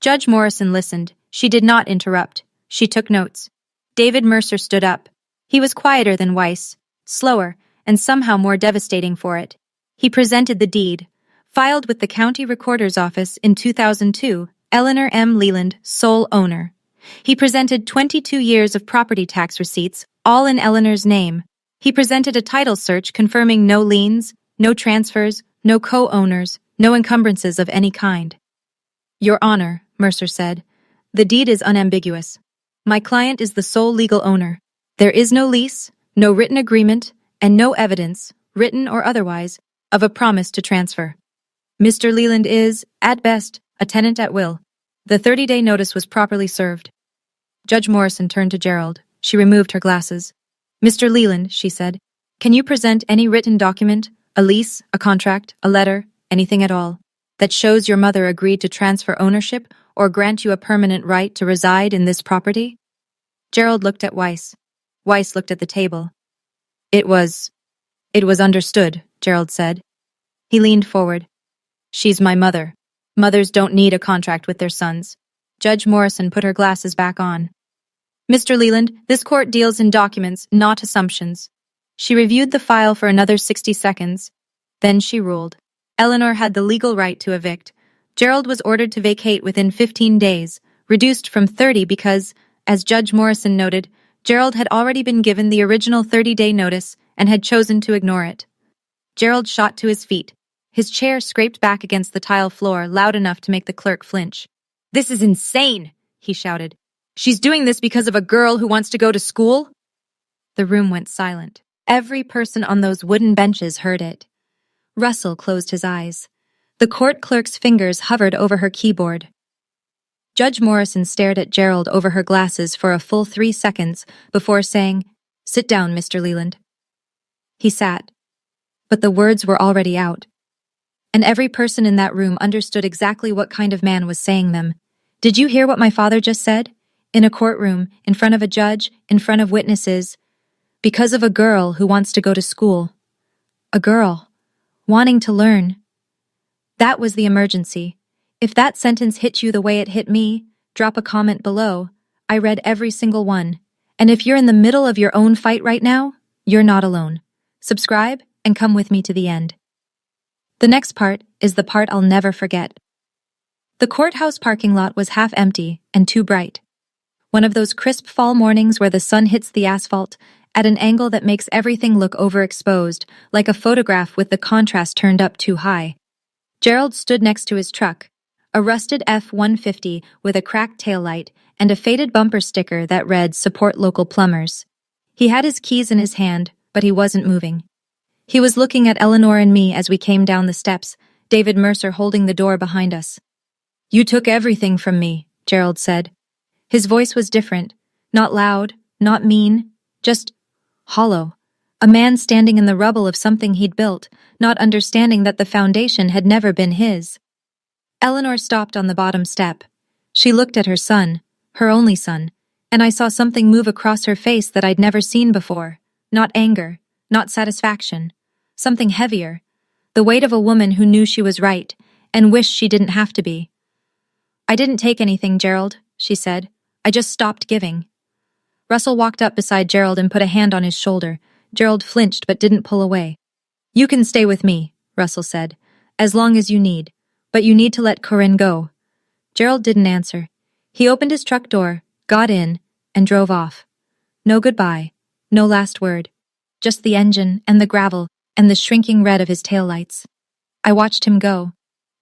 Judge Morrison listened. She did not interrupt. She took notes. David Mercer stood up. He was quieter than Weiss, slower, and somehow more devastating for it. He presented the deed. Filed with the county recorder's office in 2002, Eleanor M. Leland, sole owner. He presented 22 years of property tax receipts, all in Eleanor's name. He presented a title search confirming no liens, no transfers, no co-owners, no encumbrances of any kind. Your Honor, Mercer said, the deed is unambiguous. My client is the sole legal owner. There is no lease, no written agreement, and no evidence, written or otherwise, of a promise to transfer. Mr. Leland is, at best, a tenant at will. The 30-day notice was properly served. Judge Morrison turned to Gerald. She removed her glasses. Mr. Leland, she said, can you present any written document, a lease, a contract, a letter, anything at all, that shows your mother agreed to transfer ownership or grant you a permanent right to reside in this property? Gerald looked at Weiss. Weiss looked at the table. It was understood, Gerald said. He leaned forward. She's my mother. Mothers don't need a contract with their sons. Judge Morrison put her glasses back on. Mr. Leland, this court deals in documents, not assumptions. She reviewed the file for another 60 seconds. Then she ruled. Eleanor had the legal right to evict. Gerald was ordered to vacate within 15 days, reduced from 30 because, as Judge Morrison noted, Gerald had already been given the original 30-day notice and had chosen to ignore it. Gerald shot to his feet. His chair scraped back against the tile floor loud enough to make the clerk flinch. This is insane, he shouted. She's doing this because of a girl who wants to go to school? The room went silent. Every person on those wooden benches heard it. Russell closed his eyes. The court clerk's fingers hovered over her keyboard. Judge Morrison stared at Gerald over her glasses for a full 3 seconds before saying, Sit down, Mr. Leland. He sat. But the words were already out. And every person in that room understood exactly what kind of man was saying them. Did you hear what my father just said? In a courtroom, in front of a judge, in front of witnesses. Because of a girl who wants to go to school. A girl. Wanting to learn. That was the emergency. If that sentence hit you the way it hit me, drop a comment below. I read every single one. And if you're in the middle of your own fight right now, you're not alone. Subscribe and come with me to the end. The next part is the part I'll never forget. The courthouse parking lot was half empty and too bright. One of those crisp fall mornings where the sun hits the asphalt at an angle that makes everything look overexposed, like a photograph with the contrast turned up too high. Gerald stood next to his truck, a rusted F-150 with a cracked taillight and a faded bumper sticker that read, Support Local Plumbers. He had his keys in his hand, but he wasn't moving. He was looking at Eleanor and me as we came down the steps, David Mercer holding the door behind us. You took everything from me, Gerald said. His voice was different, not loud, not mean, just hollow. A man standing in the rubble of something he'd built, not understanding that the foundation had never been his. Eleanor stopped on the bottom step. She looked at her son, her only son, and I saw something move across her face that I'd never seen before. Not anger, not satisfaction. Something heavier. The weight of a woman who knew she was right and wished she didn't have to be. I didn't take anything, Gerald, she said. I just stopped giving. Russell walked up beside Gerald and put a hand on his shoulder. Gerald flinched but didn't pull away. You can stay with me, Russell said, as long as you need. But you need to let Corinne go. Gerald didn't answer. He opened his truck door, got in, and drove off. No goodbye, no last word. Just the engine and the gravel and the shrinking red of his taillights. I watched him go.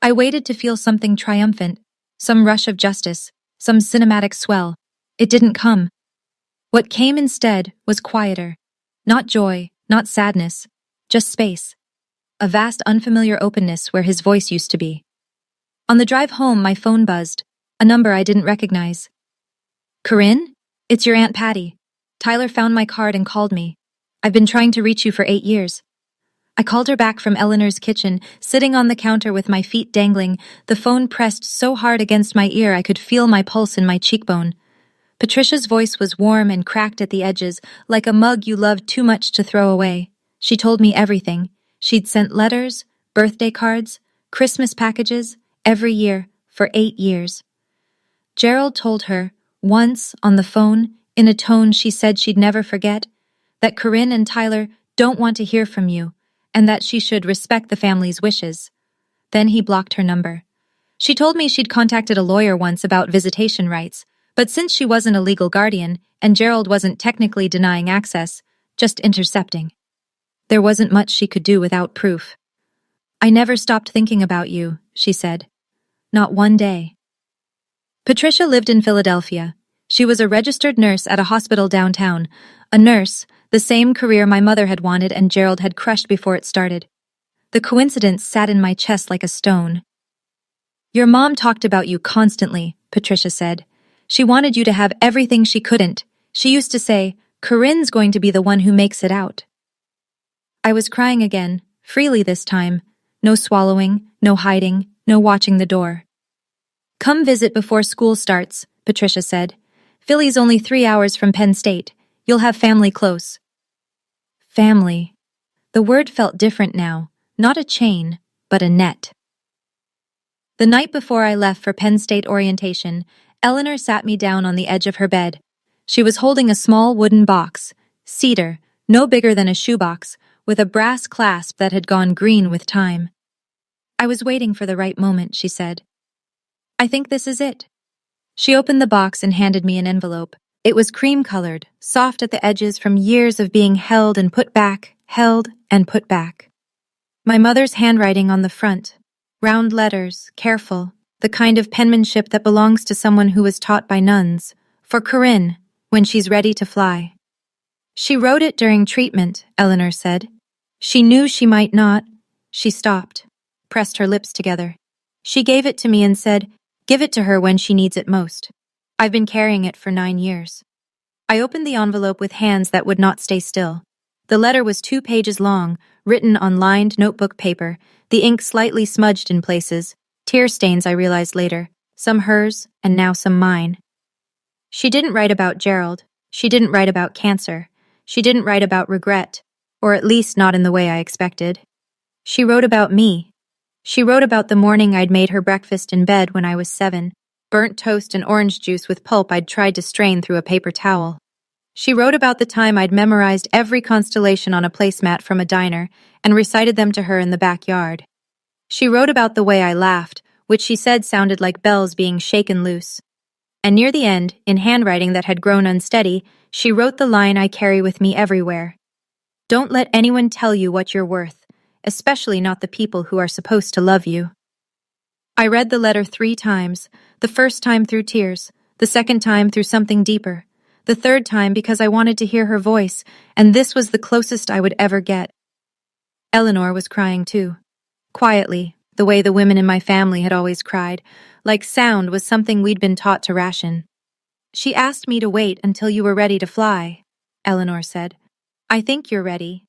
I waited to feel something triumphant, some rush of justice, some cinematic swell. It didn't come. What came instead was quieter. Not joy, not sadness, just space. A vast unfamiliar openness where his voice used to be. On the drive home, my phone buzzed, a number I didn't recognize. Corinne? It's your Aunt Patty. Tyler found my card and called me. I've been trying to reach you for 8 years. I called her back from Eleanor's kitchen, sitting on the counter with my feet dangling, the phone pressed so hard against my ear I could feel my pulse in my cheekbone. Patricia's voice was warm and cracked at the edges, like a mug you loved too much to throw away. She told me everything. She'd sent letters, birthday cards, Christmas packages, every year, for 8 years. Gerald told her, once, on the phone, In a tone she said she'd never forget, that Corinne and Tyler don't want to hear from you, and that she should respect the family's wishes. Then he blocked her number. She told me she'd contacted a lawyer once about visitation rights, but since she wasn't a legal guardian and Gerald wasn't technically denying access, just intercepting, there wasn't much she could do without proof. I never stopped thinking about you, she said. Not one day. Patricia lived in Philadelphia. She was a registered nurse at a hospital downtown. A nurse, the same career my mother had wanted and Gerald had crushed before it started. The coincidence sat in my chest like a stone. Your mom talked about you constantly, Patricia said. She wanted you to have everything she couldn't. She used to say, Corinne's going to be the one who makes it out. I was crying again, freely this time. No swallowing, no hiding, no watching the door. Come visit before school starts, Patricia said. Philly's only 3 hours from Penn State. You'll have family close. Family. The word felt different now, not a chain, but a net. The night before I left for Penn State orientation, Eleanor sat me down on the edge of her bed. She was holding a small wooden box, cedar, no bigger than a shoebox, with a brass clasp that had gone green with time. I was waiting for the right moment, she said. I think this is it. She opened the box and handed me an envelope. It was cream-colored, soft at the edges from years of being held and put back, held and put back. My mother's handwriting on the front. Round letters, careful, the kind of penmanship that belongs to someone who was taught by nuns. For Corinne, when she's ready to fly. She wrote it during treatment, Eleanor said. She knew she might not. She stopped, pressed her lips together. She gave it to me and said, give it to her when she needs it most. I've been carrying it for 9 years. I opened the envelope with hands that would not stay still. The letter was 2 pages long, written on lined notebook paper, the ink slightly smudged in places, tear stains I realized later, some hers and now some mine. She didn't write about Gerald. She didn't write about cancer. She didn't write about regret, or at least not in the way I expected. She wrote about me. She wrote about the morning I'd made her breakfast in bed when I was 7, burnt toast and orange juice with pulp I'd tried to strain through a paper towel. She wrote about the time I'd memorized every constellation on a placemat from a diner and recited them to her in the backyard. She wrote about the way I laughed, which she said sounded like bells being shaken loose. And near the end, in handwriting that had grown unsteady, she wrote the line I carry with me everywhere. Don't let anyone tell you what you're worth, especially not the people who are supposed to love you. I read the letter 3 times, the first time through tears, the second time through something deeper, the third time because I wanted to hear her voice, and this was the closest I would ever get. Eleanor was crying too. Quietly, the way the women in my family had always cried, like sound was something we'd been taught to ration. She asked me to wait until you were ready to fly, Eleanor said. I think you're ready.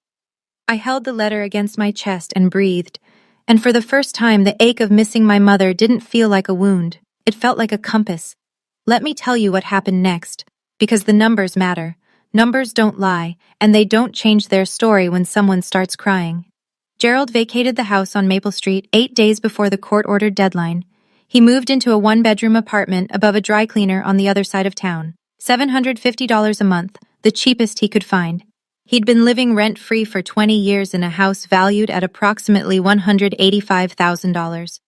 I held the letter against my chest and breathed, and for the first time the ache of missing my mother didn't feel like a wound. It felt like a compass. Let me tell you what happened next, because the numbers matter. Numbers don't lie, and they don't change their story when someone starts crying. Gerald vacated the house on Maple Street 8 days before the court-ordered deadline. He moved into a 1-bedroom apartment above a dry cleaner on the other side of town. $750 a month, the cheapest he could find. He'd been living rent-free for 20 years in a house valued at approximately $185,000.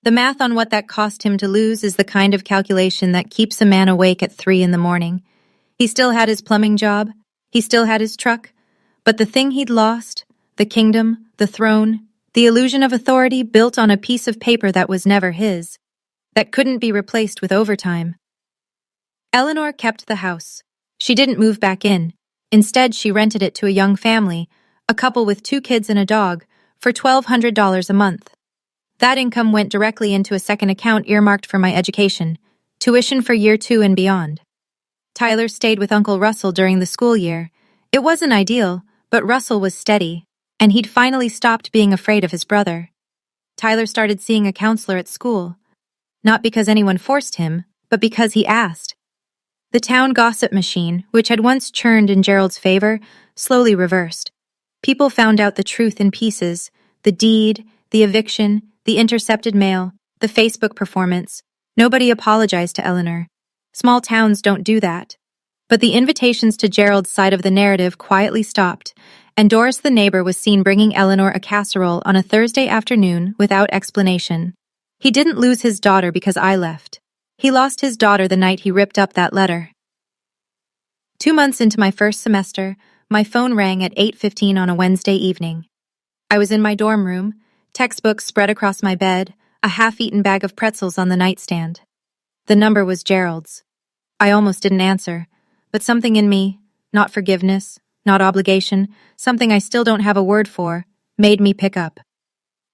The math on what that cost him to lose is the kind of calculation that keeps a man awake at 3 in the morning. He still had his plumbing job. He still had his truck. But the thing he'd lost, the kingdom, the throne, the illusion of authority built on a piece of paper that was never his, that couldn't be replaced with overtime. Eleanor kept the house. She didn't move back in. Instead, she rented it to a young family, a couple with 2 kids and a dog, for $1,200 a month. That income went directly into a second account earmarked for my education, tuition for year 2 and beyond. Tyler stayed with Uncle Russell during the school year. It wasn't ideal, but Russell was steady, and he'd finally stopped being afraid of his brother. Tyler started seeing a counselor at school, not because anyone forced him, but because he asked. The town gossip machine, which had once churned in Gerald's favor, slowly reversed. People found out the truth in pieces, the deed, the eviction, the intercepted mail, the Facebook performance. Nobody apologized to Eleanor. Small towns don't do that. But the invitations to Gerald's side of the narrative quietly stopped, and Doris the neighbor was seen bringing Eleanor a casserole on a Thursday afternoon without explanation. He didn't lose his daughter because I left. He lost his daughter the night he ripped up that letter. 2 months into my first semester, my phone rang at 8:15 on a Wednesday evening. I was in my dorm room, textbooks spread across my bed, a half-eaten bag of pretzels on the nightstand. The number was Gerald's. I almost didn't answer, but something in me, not forgiveness, not obligation, something I still don't have a word for, made me pick up.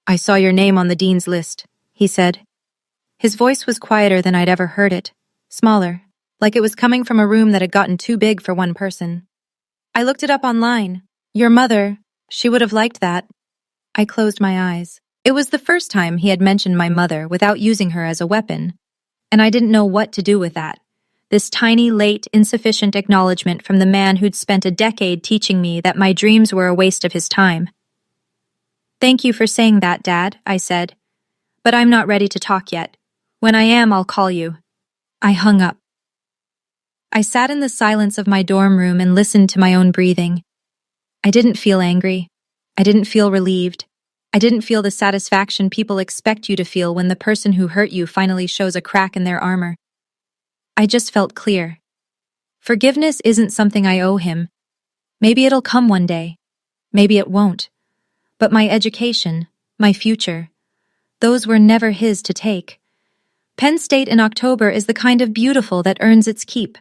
"I saw your name on the dean's list," he said. His voice was quieter than I'd ever heard it, smaller, like it was coming from a room that had gotten too big for one person. "I looked it up online. Your mother, she would have liked that." I closed my eyes. It was the first time he had mentioned my mother without using her as a weapon, and I didn't know what to do with that. This tiny, late, insufficient acknowledgement from the man who'd spent a decade teaching me that my dreams were a waste of his time. "Thank you for saying that, Dad," I said. "But I'm not ready to talk yet. When I am, I'll call you." I hung up. I sat in the silence of my dorm room and listened to my own breathing. I didn't feel angry. I didn't feel relieved. I didn't feel the satisfaction people expect you to feel when the person who hurt you finally shows a crack in their armor. I just felt clear. Forgiveness isn't something I owe him. Maybe it'll come one day. Maybe it won't. But my education, my future, those were never his to take. Penn State in October is the kind of beautiful that earns its keep.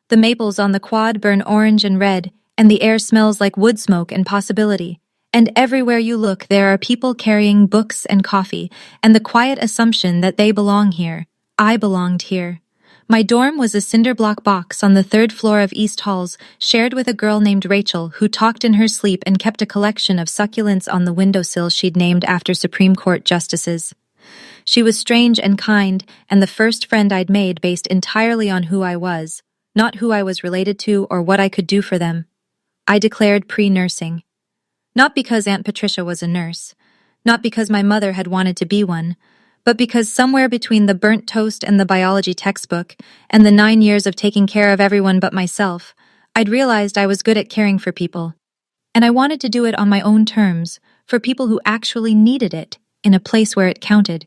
The maples on the quad burn orange and red, and the air smells like wood smoke and possibility. And everywhere you look, there are people carrying books and coffee, and the quiet assumption that they belong here. I belonged here. My dorm was a cinder block box on the 3rd floor of East Halls, shared with a girl named Rachel, who talked in her sleep and kept a collection of succulents on the windowsill she'd named after Supreme Court justices. She was strange and kind, and the first friend I'd made based entirely on who I was, not who I was related to or what I could do for them. I declared pre-nursing. Not because Aunt Patricia was a nurse, not because my mother had wanted to be one, but because somewhere between the burnt toast and the biology textbook and the 9 years of taking care of everyone but myself, I'd realized I was good at caring for people. And I wanted to do it on my own terms, for people who actually needed it, in a place where it counted.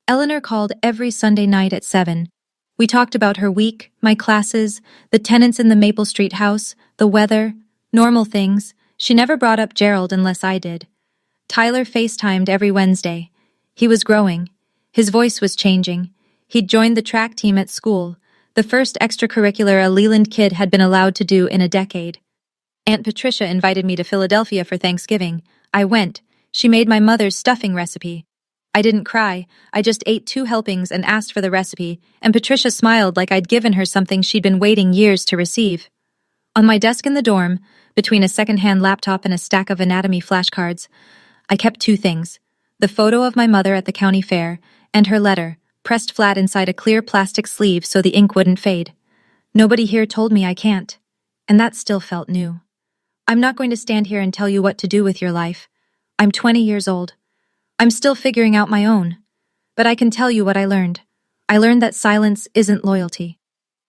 Eleanor called every Sunday night at 7. We talked about her week, my classes, the tenants in the Maple Street house, the weather, normal things. She never brought up Gerald unless I did. Tyler FaceTimed every Wednesday. He was growing. His voice was changing. He'd joined the track team at school, the first extracurricular a Leland kid had been allowed to do in a decade. Aunt Patricia invited me to Philadelphia for Thanksgiving. I went. She made my mother's stuffing recipe. I didn't cry. I just ate 2 helpings and asked for the recipe, and Patricia smiled like I'd given her something she'd been waiting years to receive. On my desk in the dorm, between a second-hand laptop and a stack of anatomy flashcards, I kept 2 things: the photo of my mother at the county fair, and her letter, pressed flat inside a clear plastic sleeve so the ink wouldn't fade. Nobody here told me I can't, and that still felt new. I'm not going to stand here and tell you what to do with your life. I'm 20 years old. I'm still figuring out my own. But I can tell you what I learned. I learned that silence isn't loyalty.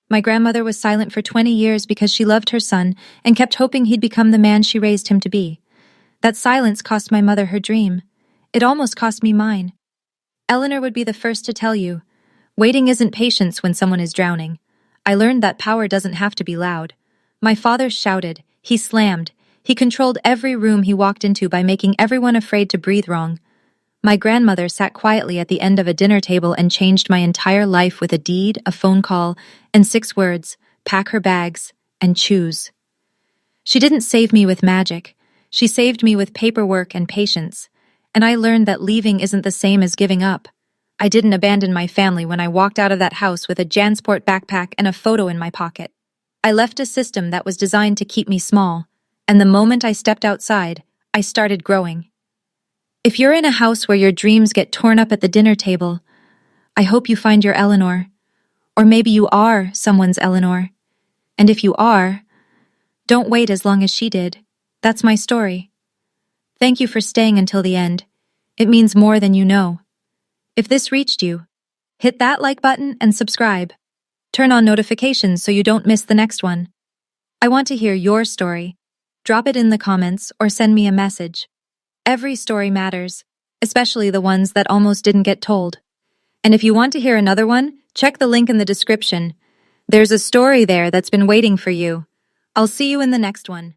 My grandmother was silent for 20 years because she loved her son and kept hoping he'd become the man she raised him to be. That silence cost my mother her dream. It almost cost me mine. Eleanor would be the first to tell you, waiting isn't patience when someone is drowning. I learned that power doesn't have to be loud. My father shouted, he slammed, he controlled every room he walked into by making everyone afraid to breathe wrong. My grandmother sat quietly at the end of a dinner table and changed my entire life with a deed, a phone call, and 6 words: pack her bags and choose. She didn't save me with magic. She saved me with paperwork and patience. And I learned that leaving isn't the same as giving up. I didn't abandon my family when I walked out of that house with a JanSport backpack and a photo in my pocket. I left a system that was designed to keep me small, and the moment I stepped outside, I started growing. If you're in a house where your dreams get torn up at the dinner table, I hope you find your Eleanor. Or maybe you are someone's Eleanor. And if you are, don't wait as long as she did. That's my story. Thank you for staying until the end. It means more than you know. If this reached you, hit that like button and subscribe. Turn on notifications so you don't miss the next one. I want to hear your story. Drop it in the comments or send me a message. Every story matters, especially the ones that almost didn't get told. And if you want to hear another one, check the link in the description. There's a story there that's been waiting for you. I'll see you in the next one.